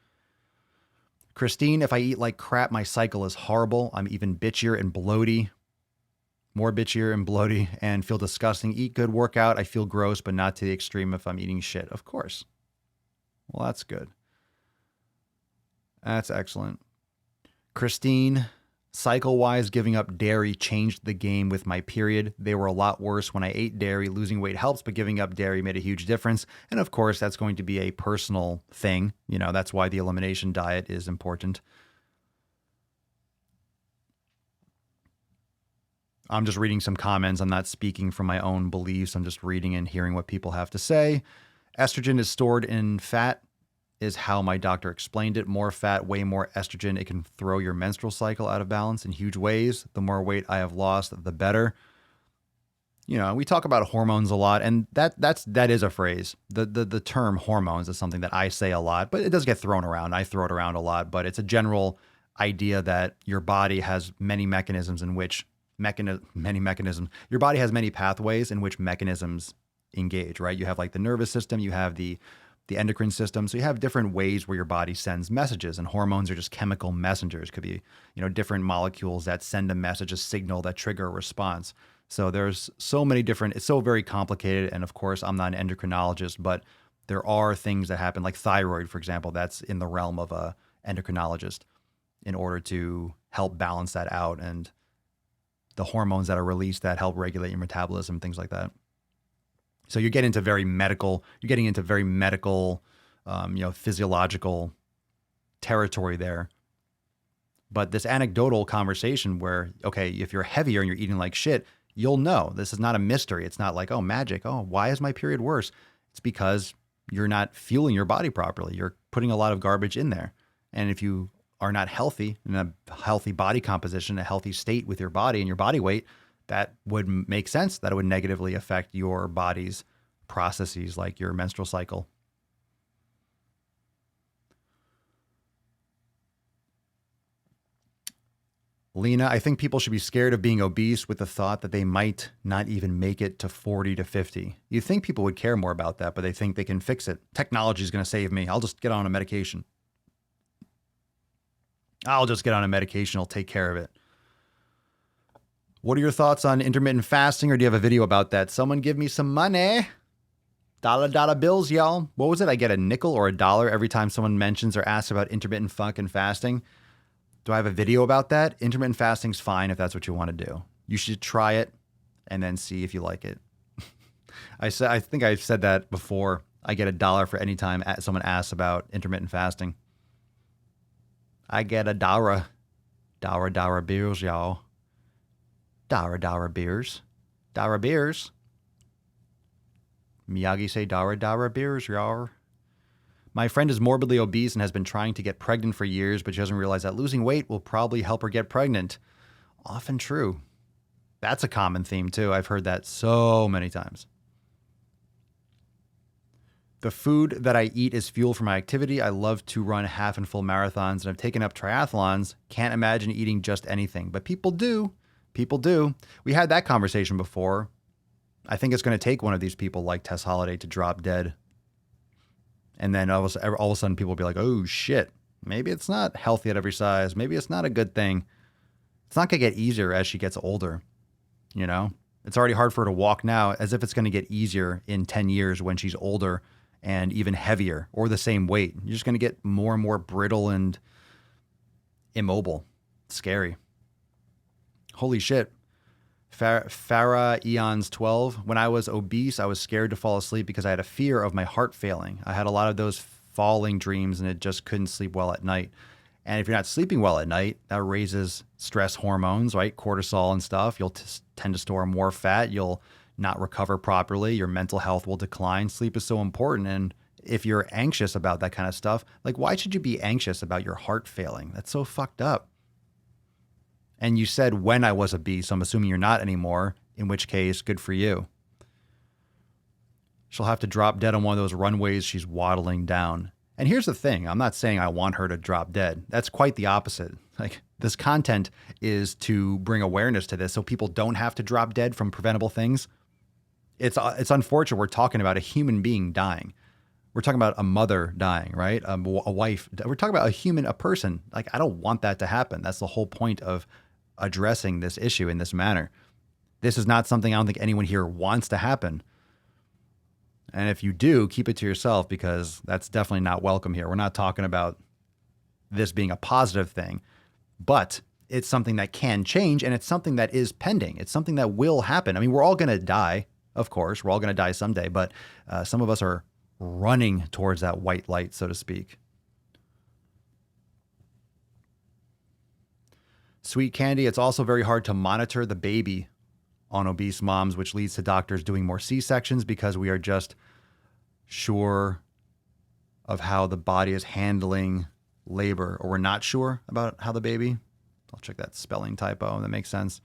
Christine, if I eat like crap, my cycle is horrible. I'm even bitchier and bloaty. More bitchier and bloaty and feel disgusting. Eat good, work out. I feel gross, but not to the extreme if I'm eating shit. Of course. Well, that's good. That's excellent. Christine, cycle-wise, giving up dairy changed the game with my period. They were a lot worse when I ate dairy. Losing weight helps, but giving up dairy made a huge difference. And of course, that's going to be a personal thing. You know, that's why the elimination diet is important. I'm just reading some comments. I'm not speaking from my own beliefs. I'm just reading and hearing what people have to say. Estrogen is stored in fat, is how my doctor explained it. More fat, way more estrogen. It can throw your menstrual cycle out of balance in huge ways. The more weight I have lost, the better. You know, we talk about hormones a lot, and that is a phrase. The term hormones is something that I say a lot, but it does get thrown around. I throw it around a lot, but it's a general idea that your body has many mechanisms in which your body has many pathways in which mechanisms engage, right? You have like the nervous system, you have the endocrine system. So you have different ways where your body sends messages, and hormones are just chemical messengers. Could be, you know, different molecules that send a message, a signal that trigger a response. So there's so many different, it's so very complicated. And of course, I'm not an endocrinologist, but there are things that happen like thyroid, for example, that's in the realm of a endocrinologist in order to help balance that out and the hormones that are released that help regulate your metabolism, things like that. So you're getting into very medical, physiological territory there. But this anecdotal conversation where, okay, if you're heavier and you're eating like shit, you'll know. This is not a mystery. It's not like, oh, magic. Oh, why is my period worse? It's because you're not fueling your body properly. You're putting a lot of garbage in there. And if you are not healthy, in a healthy body composition, a healthy state with your body and your body weight, that would make sense that it would negatively affect your body's processes like your menstrual cycle. Lena, I think people should be scared of being obese with the thought that they might not even make it to 40 to 50. You'd think people would care more about that, but they think they can fix it. Technology is going to save me. I'll just get on a medication. It'll take care of it. What are your thoughts on intermittent fasting, or do you have a video about that? Someone give me some money. Dollar bills, y'all. What was it? I get a nickel or a dollar every time someone mentions or asks about intermittent fucking fasting. Do I have a video about that? Intermittent fasting's fine if that's what you want to do. You should try it and then see if you like it. I think I've said that before. I get $1 for any time someone asks about intermittent fasting. I get $1. Dollar beers, y'all. Dollar beers. Dollar beers. Miyagi say dollar beers, y'all. My friend is morbidly obese and has been trying to get pregnant for years, but she doesn't realize that losing weight will probably help her get pregnant. Often true. That's a common theme too. I've heard that so many times. The food that I eat is fuel for my activity. I love to run half and full marathons and I've taken up triathlons. Can't imagine eating just anything, but people do. People do. We had that conversation before. I think it's going to take one of these people like Tess Holliday to drop dead. And then all of a sudden people will be like, oh shit, maybe it's not healthy at every size. Maybe it's not a good thing. It's not going to get easier as she gets older. You know, it's already hard for her to walk now, as if it's going to get easier in 10 years when she's older and even heavier or the same weight. You're just going to get more and more brittle and immobile. Scary. Holy shit. Farah Eons 12. When I was obese, I was scared to fall asleep because I had a fear of my heart failing. I had a lot of those falling dreams and it just couldn't sleep well at night. And if you're not sleeping well at night, that raises stress hormones, right? Cortisol and stuff. You'll tend to store more fat. You'll not recover properly. Your mental health will decline. Sleep is so important. And if you're anxious about that kind of stuff, like why should you be anxious about your heart failing? That's so fucked up. And you said when I was obese, so I'm assuming you're not anymore, in which case, good for you. She'll have to drop dead on one of those runways she's waddling down. And here's the thing. I'm not saying I want her to drop dead. That's quite the opposite. Like, this content is to bring awareness to this so people don't have to drop dead from preventable things. It's unfortunate we're talking about a human being dying. We're talking about a mother dying, right? A wife. We're talking about a person. Like, I don't want that to happen. That's the whole point of addressing this issue in this manner. This is not something I don't think anyone here wants to happen. And if you do, keep it to yourself because that's definitely not welcome here. We're not talking about this being a positive thing, but it's something that can change and it's something that is pending. It's something that will happen. I mean, we're all going to die, of course. We're all going to die someday, but some of us are running towards that white light, so to speak. Sweet Candy, it's also very hard to monitor the baby on obese moms, which leads to doctors doing more C-sections because we are just sure of how the body is handling labor, or we're not sure about how the baby. I'll check that spelling typo. That makes sense.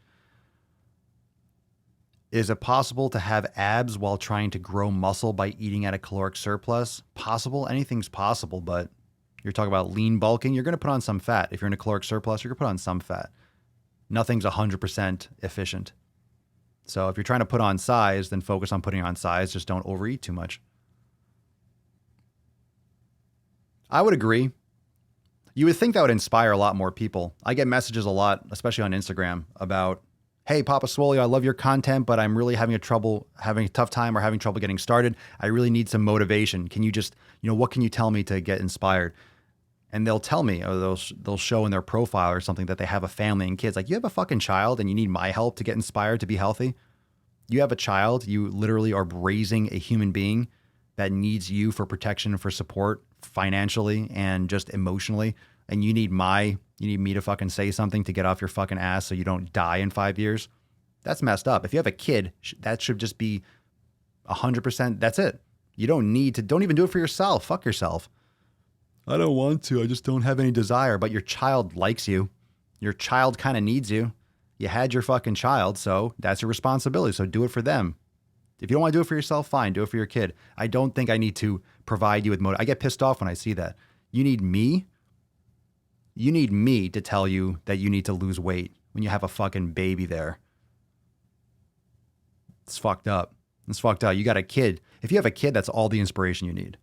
Is it possible to have abs while trying to grow muscle by eating at a caloric surplus? Possible. Anything's possible, but you're talking about lean bulking. You're going to put on some fat. If you're in a caloric surplus, you're going to put on some fat. Nothing's 100% efficient. So if you're trying to put on size, then focus on putting on size. Just don't overeat too much. I would agree. You would think that would inspire a lot more people. I get messages a lot, especially on Instagram, about, hey, Papa Swole, I love your content, but I'm really having a tough time or having trouble getting started. I really need some motivation. Can you just, what can you tell me to get inspired? And they'll tell me, or they'll show in their profile or something that they have a family and kids. Like, you have a fucking child and you need my help to get inspired to be healthy. You have a child. You literally are raising a human being that needs you for protection, for support, financially and just emotionally. And you need me to fucking say something to get off your fucking ass so you don't die in 5 years. That's messed up. If you have a kid, that should just be 100%. That's it. You don't even do it for yourself. Fuck yourself. I don't want to. I just don't have any desire. But your child likes you. Your child kind of needs you. You had your fucking child, so that's your responsibility. So do it for them. If you don't want to do it for yourself, fine. Do it for your kid. I don't think I need to provide you with motive. I get pissed off when I see that. You need me to tell you that you need to lose weight when you have a fucking baby there. It's fucked up. It's fucked up. You got a kid. If you have a kid, that's all the inspiration you need.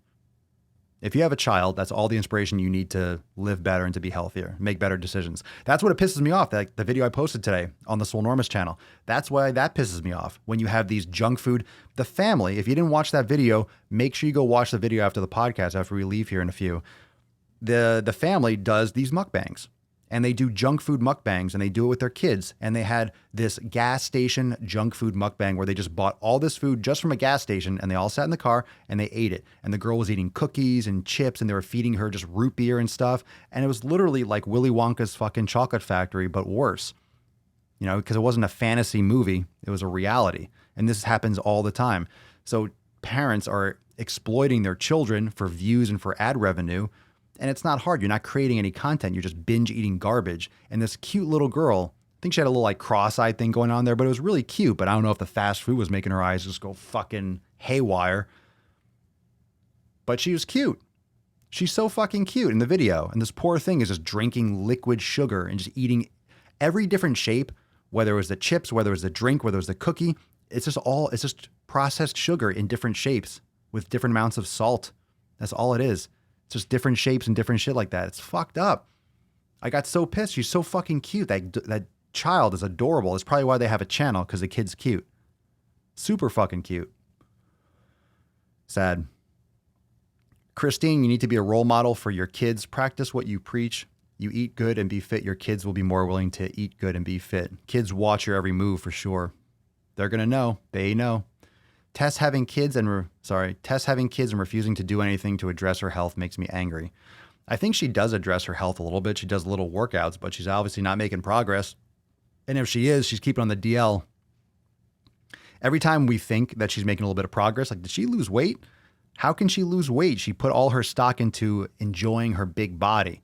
If you have a child, that's all the inspiration you need to live better and to be healthier, make better decisions. That's what it pisses me off. Like the video I posted today on the Swolenormous channel. That's why that pisses me off. When you have these junk food, the family, if you didn't watch that video, make sure you go watch the video after the podcast, after we leave here in a few. The family does these mukbangs. And they do junk food mukbangs, and they do it with their kids. And they had this gas station junk food mukbang where they just bought all this food just from a gas station, and they all sat in the car and they ate it. And the girl was eating cookies and chips, and they were feeding her just root beer and stuff. And it was literally like Willy Wonka's fucking chocolate factory, but worse. You know, because it wasn't a fantasy movie, it was a reality. And this happens all the time. So parents are exploiting their children for views and for ad revenue. And it's not hard. You're not creating any content. You're just binge eating garbage. And this cute little girl, I think she had a little like cross-eyed thing going on there, but it was really cute. But I don't know if the fast food was making her eyes just go fucking haywire. But she was cute. She's so fucking cute in the video. And this poor thing is just drinking liquid sugar and just eating every different shape, whether it was the chips, whether it was the drink, whether it was the cookie. It's just processed sugar in different shapes with different amounts of salt. That's all it is. It's just different shapes and different shit like that. It's fucked up. I got so pissed. She's so fucking cute. That child is adorable. It's probably why they have a channel, because the kid's cute. Super fucking cute. Sad. Christine, you need to be a role model for your kids. Practice what you preach. You eat good and be fit. Your kids will be more willing to eat good and be fit. Kids watch your every move for sure. They're going to know. They know. Tess having kids and refusing to do anything to address her health makes me angry. I think she does address her health a little bit. She does little workouts, but she's obviously not making progress. And if she is, she's keeping on the DL. Every time we think that she's making a little bit of progress, like, did she lose weight? How can she lose weight? She put all her stock into enjoying her big body.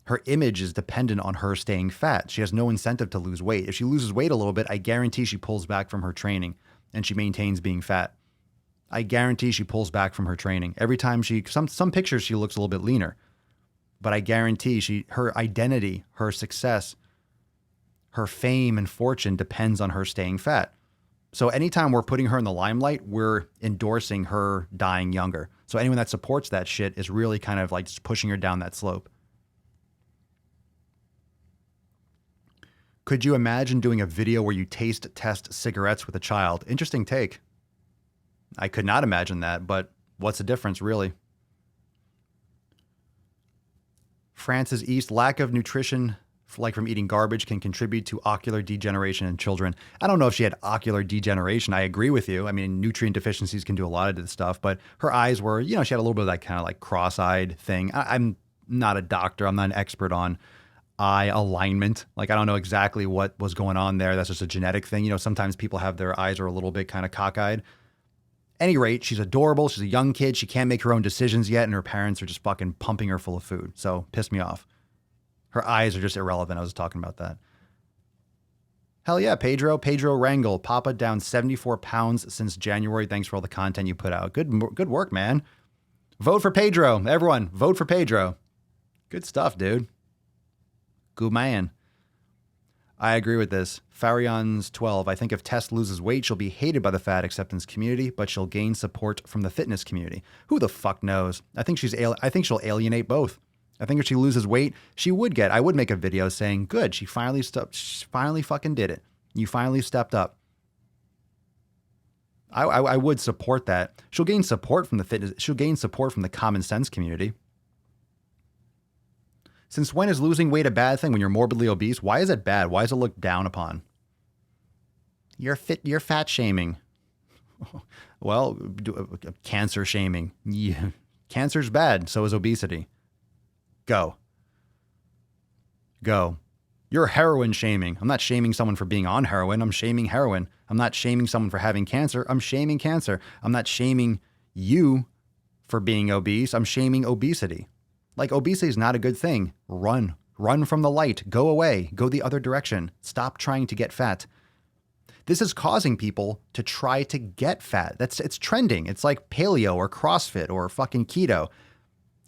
Her image is dependent on her staying fat. She has no incentive to lose weight. If she loses weight a little bit, I guarantee she pulls back from her training and she maintains being fat. I guarantee she pulls back from her training. Every time some pictures, she looks a little bit leaner, but I guarantee her identity, her success, her fame and fortune depends on her staying fat. So anytime we're putting her in the limelight, we're endorsing her dying younger. So anyone that supports that shit is really kind of like just pushing her down that slope. Could you imagine doing a video where you taste test cigarettes with a child? Interesting take. I could not imagine that, but what's the difference, really? Francis East, lack of nutrition, like from eating garbage, can contribute to ocular degeneration in children. I don't know if she had ocular degeneration. I agree with you. I mean, nutrient deficiencies can do a lot of this stuff, but her eyes were, she had a little bit of that kind of like cross-eyed thing. I'm not a doctor. I'm not an expert on eye alignment. Like, I don't know exactly what was going on there. That's just a genetic thing. Sometimes people have their eyes are a little bit kind of cockeyed. Any rate, she's adorable. She's a young kid. She can't make her own decisions yet, and her parents are just fucking pumping her full of food. So, pissed me off. Her eyes are just irrelevant. I was talking about that. Hell yeah, Pedro. Pedro Rangel. Papa down 74 pounds since January. Thanks for all the content you put out. Good work, man. Vote for Pedro. Everyone, vote for Pedro. Good stuff, dude. Good man. I agree with this. Farion's 12. I think if Tess loses weight, she'll be hated by the fat acceptance community, but she'll gain support from the fitness community. Who the fuck knows? I think she'll alienate both. I think if she loses weight, I would make a video saying, good, she finally fucking did it. You finally stepped up. I would support that. She'll gain support from the fitness. She'll gain support from the common sense community. Since when is losing weight a bad thing when you're morbidly obese? Why is it bad? Why is it looked down upon? You're fat shaming. Well, cancer shaming. Yeah. Cancer's bad. So is obesity. Go. You're heroin shaming. I'm not shaming someone for being on heroin. I'm shaming heroin. I'm not shaming someone for having cancer. I'm shaming cancer. I'm not shaming you for being obese. I'm shaming obesity. Like, obesity is not a good thing. Run from the light. Go away. Go the other direction. Stop trying to get fat. This is causing people to try to get fat. It's trending. It's like paleo or CrossFit or fucking keto.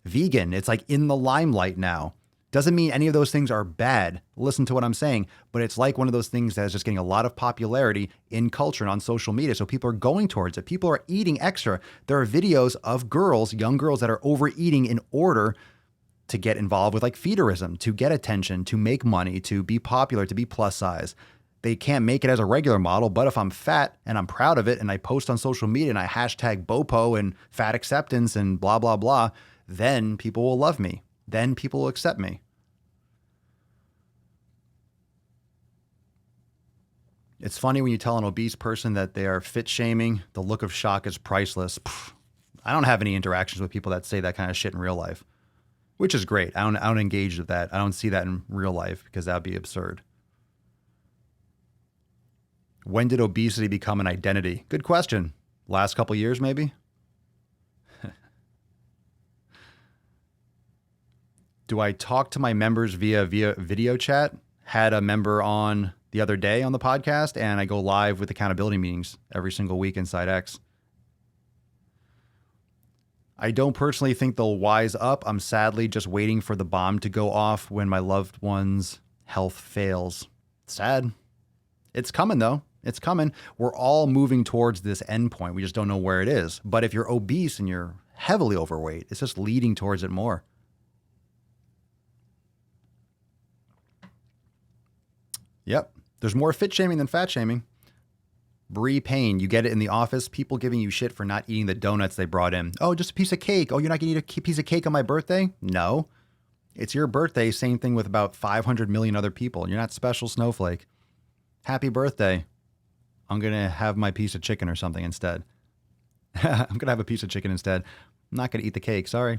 Vegan. It's like in the limelight now. Doesn't mean any of those things are bad. Listen to what I'm saying. But it's like one of those things that is just getting a lot of popularity in culture and on social media. So people are going towards it. People are eating extra. There are videos of girls, young girls that are overeating in order to get involved with like feederism, to get attention, to make money, to be popular, to be plus size. They can't make it as a regular model, but if I'm fat and I'm proud of it and I post on social media and I hashtag BOPO and fat acceptance and blah, blah, blah, then people will love me. Then people will accept me. It's funny when you tell an obese person that they are fit shaming, the look of shock is priceless. Pfft, I don't have any interactions with people that say that kind of shit in real life, which is great. I don't engage with that. I don't see that in real life because that would be absurd. When did obesity become an identity? Good question. Last couple years, maybe? Do I talk to my members via video chat? Had a member on the other day on the podcast, and I go live with accountability meetings every single week inside X. I don't personally think they'll wise up. I'm sadly just waiting for the bomb to go off when my loved one's health fails. Sad. It's coming, though. It's coming. We're all moving towards this end point. We just don't know where it is. But if you're obese and you're heavily overweight, it's just leading towards it more. Yep. There's more fit shaming than fat shaming. Brie Payne, you get it in the office. People giving you shit for not eating the donuts they brought in. Oh, just a piece of cake. Oh, you're not going to eat a piece of cake on my birthday? No. It's your birthday. Same thing with about 500 million other people. You're not special, snowflake. Happy birthday. I'm going to have my piece of chicken or something instead. I'm going to have a piece of chicken instead. I'm not going to eat the cake. Sorry.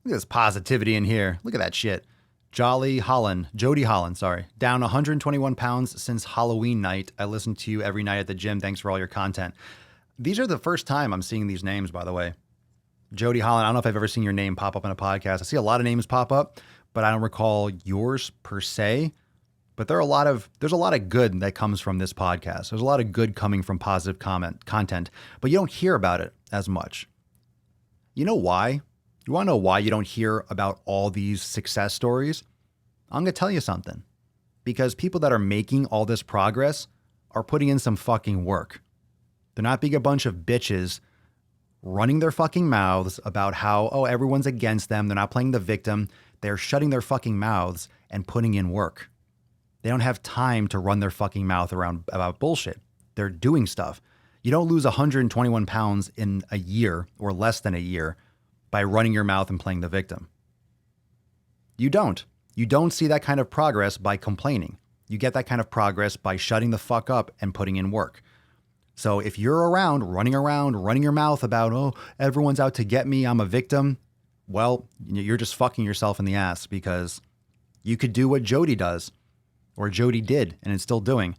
Look at this positivity in here. Look at that shit. Jody Holland, down 121 pounds since Halloween night. I listen to you every night at the gym. Thanks for all your content. These are the first time I'm seeing these names, by the way. Jody Holland, I don't know if I've ever seen your name pop up in a podcast. I see a lot of names pop up, but I don't recall yours per se. But there's a lot of good that comes from this podcast. There's a lot of good coming from positive content, but you don't hear about it as much. You know why? You want to know why you don't hear about all these success stories? I'm going to tell you something. Because people that are making all this progress are putting in some fucking work. They're not being a bunch of bitches running their fucking mouths about how, oh, everyone's against them. They're not playing the victim. They're shutting their fucking mouths and putting in work. They don't have time to run their fucking mouth around about bullshit. They're doing stuff. You don't lose 121 pounds in a year or less than a year by running your mouth and playing the victim. You don't. You don't see that kind of progress by complaining. You get that kind of progress by shutting the fuck up and putting in work. So if you're around, running your mouth about, oh, everyone's out to get me, I'm a victim, well, you're just fucking yourself in the ass because you could do what Jody does or Jody did and is still doing.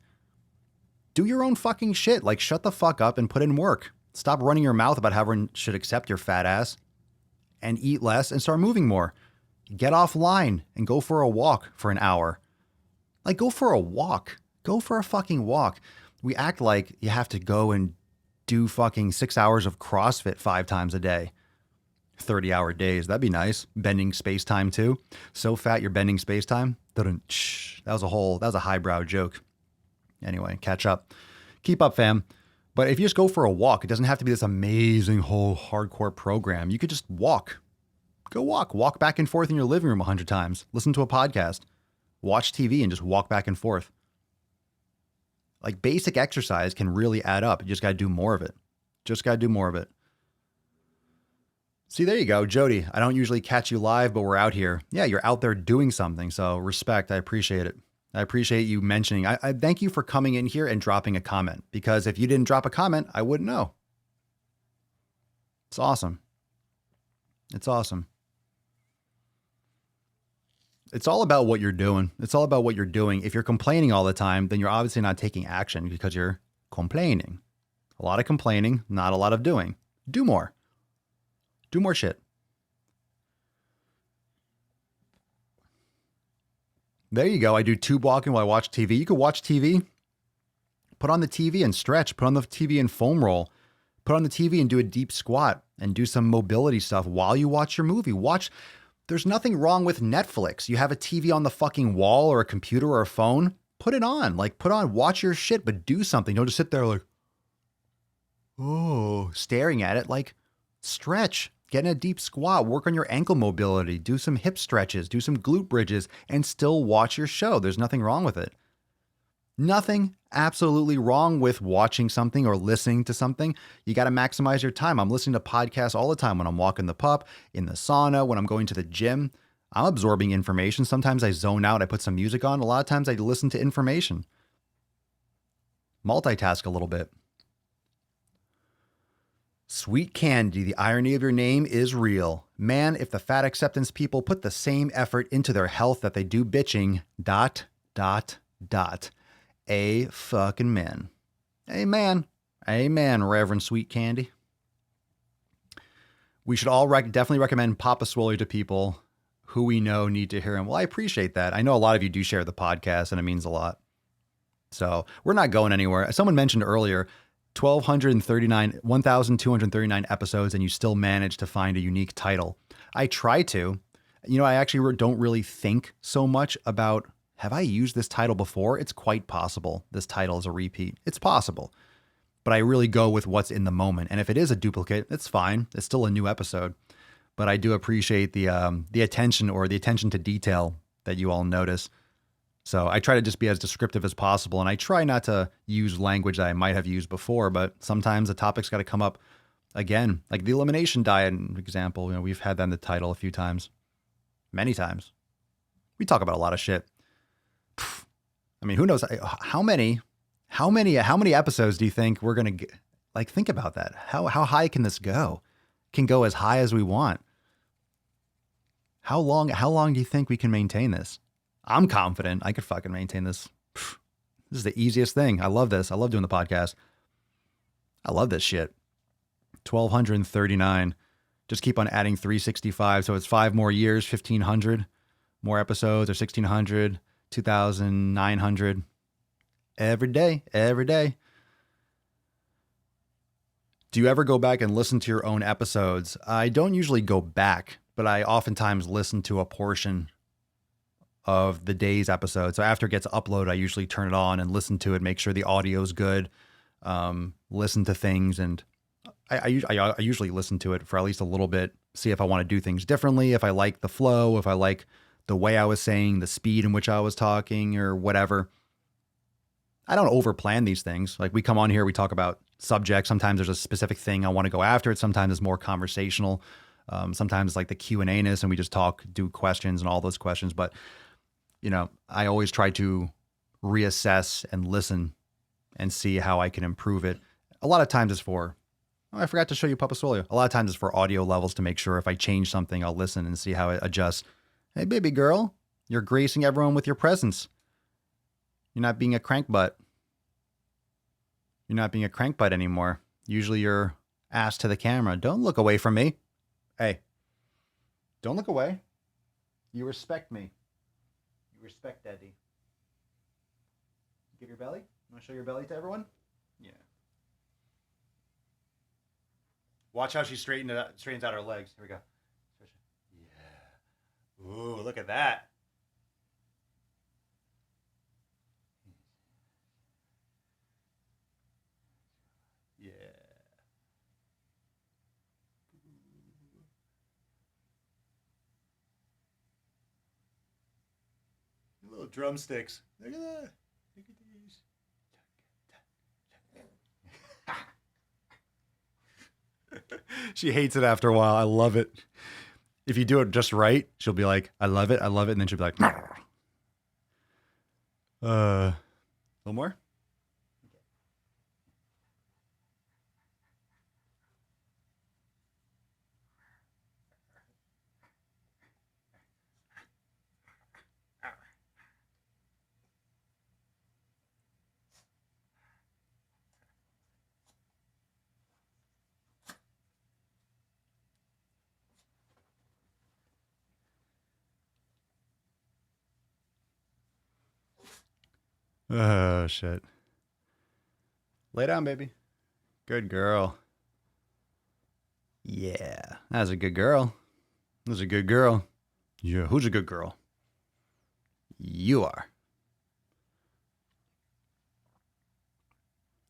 Do your own fucking shit. Like, shut the fuck up and put in work. Stop running your mouth about how everyone should accept your fat ass. And eat less and start moving more. Get offline and go for a walk for an hour. Like, go for a walk. Go for a fucking walk. We act like you have to go and do fucking 6 hours of CrossFit 5 times a day. 30-hour days. That'd be nice. Bending space-time too. So fat you're bending space-time. That was a highbrow joke. Anyway, catch up. Keep up, fam. But if you just go for a walk, it doesn't have to be this amazing whole hardcore program. You could just walk. Go walk. Walk back and forth in your living room 100 times. Listen to a podcast. Watch TV and just walk back and forth. Like, basic exercise can really add up. You just got to do more of it. See, there you go, Jody. I don't usually catch you live, but we're out here. Yeah, you're out there doing something. So respect. I appreciate it. I appreciate you mentioning. I thank you for coming in here and dropping a comment, because if you didn't drop a comment, I wouldn't know. It's awesome. It's awesome. It's all about what you're doing. It's all about what you're doing. If you're complaining all the time, then you're obviously not taking action because you're complaining. A lot of complaining, not a lot of doing. Do more. Do more shit. There you go. I do tube walking while I watch TV. You could watch TV. Put on the TV and stretch. Put on the TV and foam roll. Put on the TV and do a deep squat and do some mobility stuff while you watch your movie. There's nothing wrong with Netflix. You have a TV on the fucking wall or a computer or a phone. Put it on. Watch your shit, but do something. Don't just sit there like, oh, staring at it. Like, stretch. Get in a deep squat, work on your ankle mobility, do some hip stretches, do some glute bridges, and still watch your show. There's nothing wrong with it. Nothing absolutely wrong with watching something or listening to something. You got to maximize your time. I'm listening to podcasts all the time when I'm walking the pup, in the sauna, when I'm going to the gym. I'm absorbing information. Sometimes I zone out. I put some music on. A lot of times I listen to information. Multitask a little bit. Sweet Candy, the irony of your name is real. Man, if the fat acceptance people put the same effort into their health that they do bitching, ... A fucking man. Amen. Amen, Reverend Sweet Candy. We should all definitely recommend Papa Swole to people who we know need to hear him. Well, I appreciate that. I know a lot of you do share the podcast, and it means a lot. So we're not going anywhere. Someone mentioned earlier, 1,239 episodes, and you still manage to find a unique title. I try to. I actually don't really think so much about, have I used this title before? It's quite possible this title is a repeat. It's possible. But I really go with what's in the moment. And if it is a duplicate, it's fine. It's still a new episode. But I do appreciate the attention to detail that you all notice. So I try to just be as descriptive as possible, and I try not to use language that I might have used before, but sometimes the topic's got to come up again. Like the elimination diet, for example, we've had that in the title a few times, many times. We talk about a lot of shit. I mean, who knows how many episodes do you think we're going to get? Like, think about that. How high can this go? It can go as high as we want. How long do you think we can maintain this? I'm confident I could fucking maintain this. This is the easiest thing. I love this. I love doing the podcast. I love this shit. 1,239. Just keep on adding 365. So it's 5 more years, 1,500 more episodes, or 1,600, 2,900. Every day. Do you ever go back and listen to your own episodes? I don't usually go back, but I oftentimes listen to a portion of the day's episode. So after it gets uploaded, I usually turn it on and listen to it, make sure the audio's good, listen to things. And I usually listen to it for at least a little bit, see if I want to do things differently, if I like the flow, if I like the way I was saying, the speed in which I was talking, or whatever. I don't overplan these things. Like, we come on here, we talk about subjects. Sometimes there's a specific thing I want to go after it. Sometimes it's more conversational. Sometimes like the Q&A-ness, and we just do questions and all those questions. But I always try to reassess and listen and see how I can improve it. A lot of times it's I forgot to show you Papa Swole. A lot of times it's for audio levels, to make sure if I change something, I'll listen and see how it adjusts. Hey, baby girl, you're gracing everyone with your presence. You're not being a crankbutt. You're not being a crankbutt anymore. Usually you're ass to the camera. Don't look away from me. Hey, don't look away. You respect me. Respect Daddy. Give your belly. You want to show your belly to everyone? Yeah. Watch how she straightens out her legs. Here we go. Yeah. Ooh, look at that. Yeah. Little drumsticks. Look at that. Look at these. She hates it after a while. I love it. If you do it just right, she'll be like, I love it, and then she'll be like, a little more? Oh, shit. Lay down, baby. Good girl. Yeah, that's a good girl. That's a good girl. Yeah, who's a good girl? You are.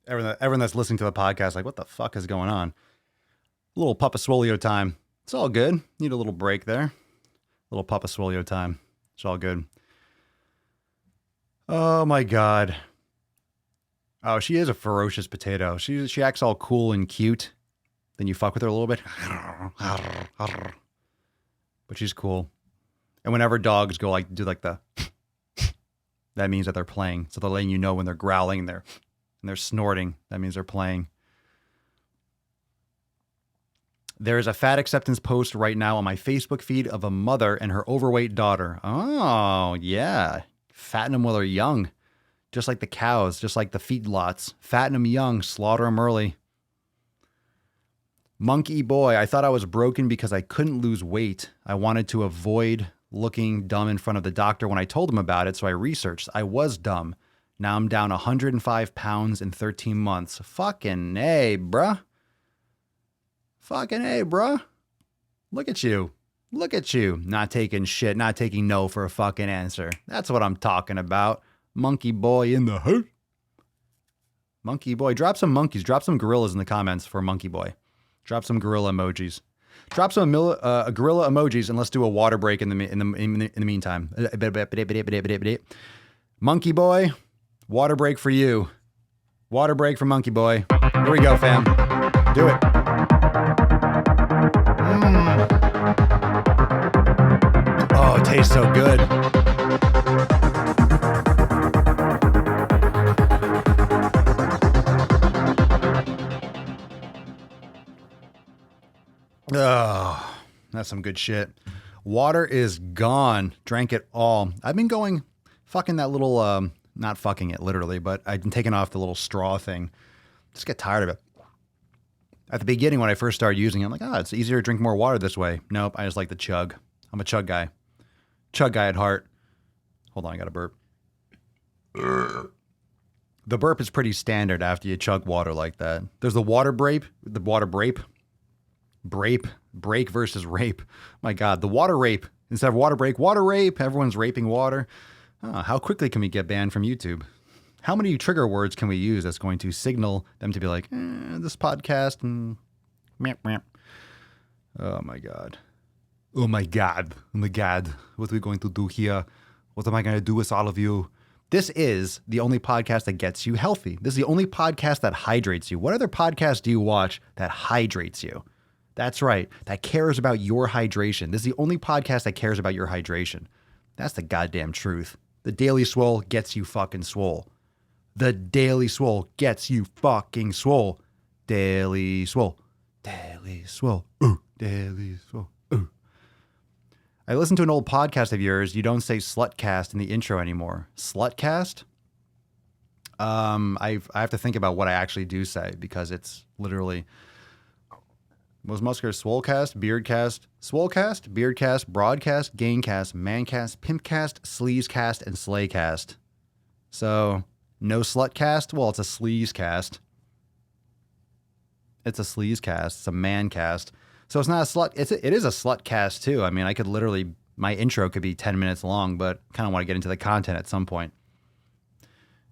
Everyone that's listening to the podcast, like, what the fuck is going on? A little Papa Swolio time. It's all good. Need a little break there. A little Papa Swolio time. It's all good. Oh my God. Oh, she is a ferocious potato. She acts all cool and cute. Then you fuck with her a little bit. But she's cool. And whenever dogs go do the that means that they're playing. So they're letting you know when they're growling and they're snorting. That means they're playing. There is a fat acceptance post right now on my Facebook feed of a mother and her overweight daughter. Oh, yeah. Fatten them while they're young. Just like the cows, just like the feedlots. Fatten them young, slaughter them early. Monkey boy, I thought I was broken because I couldn't lose weight. I wanted to avoid looking dumb in front of the doctor when I told him about it, so I researched. I was dumb. Now I'm down 105 pounds in 13 months. Fucking A, bruh. Fucking A, bruh. Look at you. Look at you. Not taking shit, not taking no for a fucking answer. That's what I'm talking about. Monkey boy in the house. Monkey boy. Drop some monkeys. Drop some gorillas in the comments for Monkey boy. Drop some gorilla emojis. Drop some gorilla emojis and let's do a water break in the meantime. Monkey boy, water break for you. Water break for Monkey boy. Here we go, fam. Do it. Oh, it tastes so good. Oh, that's some good shit. Water is gone. Drank it all. I've been going fucking that little, not fucking it literally, but I've been taking off the little straw thing. Just get tired of it. At the beginning, when I first started using it, I'm like, it's easier to drink more water this way. Nope, I just like the chug. I'm a chug guy. Chug guy at heart. Hold on, I got a burp. The burp is pretty standard after you chug water like that. There's the water break. Break versus rape. My God, the water rape. Instead of water break, water rape. Everyone's raping water. How quickly can we get banned from YouTube? How many trigger words can we use that's going to signal them to be like, this podcast and oh my God. Oh my God. Oh my God. What are we going to do here? What am I going to do with all of you? This is the only podcast that gets you healthy. This is the only podcast that hydrates you. What other podcast do you watch that hydrates you? That's right. That cares about your hydration. This is the only podcast that cares about your hydration. That's the goddamn truth. The Daily Swole gets you fucking swole. The Daily Swole gets you fucking swole. Daily Swole. Daily Swole. Ooh. Daily Swole. Ooh. I listened to an old podcast of yours. You don't say slutcast in the intro anymore. Slutcast? I have to think about what I actually do say because it's literally... Most muscular Swolecast, Beardcast, Swolecast, Beardcast, Broadcast, Gaincast, Mancast, Pimpcast, Sleazecast, and Slaycast. So, no Slutcast? Well, it's a Sleazecast. It's a Sleazecast. It's a Mancast. So it's not a slut. It is a Slutcast too. I mean, I could literally, my intro could be 10 minutes long, but kind of want to get into the content at some point.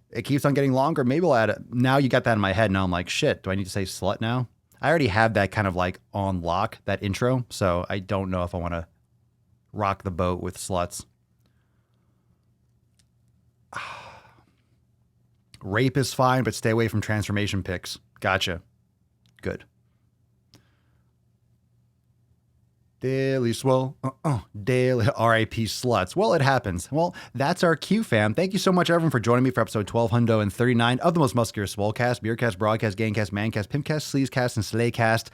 It keeps on getting longer. Maybe we'll add it. Now you got that in my head. Now I'm like, shit, do I need to say slut now? I already have that kind of like on lock, that intro. So I don't know if I want to rock the boat with sluts. Rape is fine, but stay away from transformation pics. Gotcha. Good. Daily Swole, daily RIP sluts. Well, it happens. Well, that's our cue, fam. Thank you so much, everyone, for joining me for episode 1239 of the most muscular Swolecast, Beercast, Broadcast, Gangcast, Mancast, Pimpcast, Sleazecast, and Slaycast.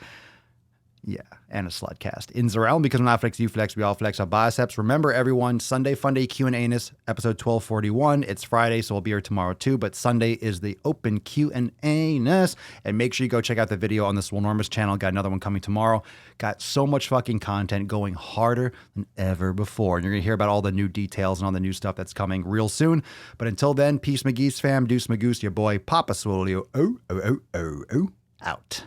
Yeah, and a slutcast. In Zarel, because when I flex, you flex, we all flex our biceps. Remember, everyone, Sunday Funday Q&A-ness, episode 1241. It's Friday, so we'll be here tomorrow too, but Sunday is the open Q&A-ness. And make sure you go check out the video on the Swolenormous channel. Got another one coming tomorrow. Got so much fucking content going harder than ever before. And you're going to hear about all the new details and all the new stuff that's coming real soon. But until then, peace, McGee's fam, deuce, Magoose, your boy, Papa Swole, out.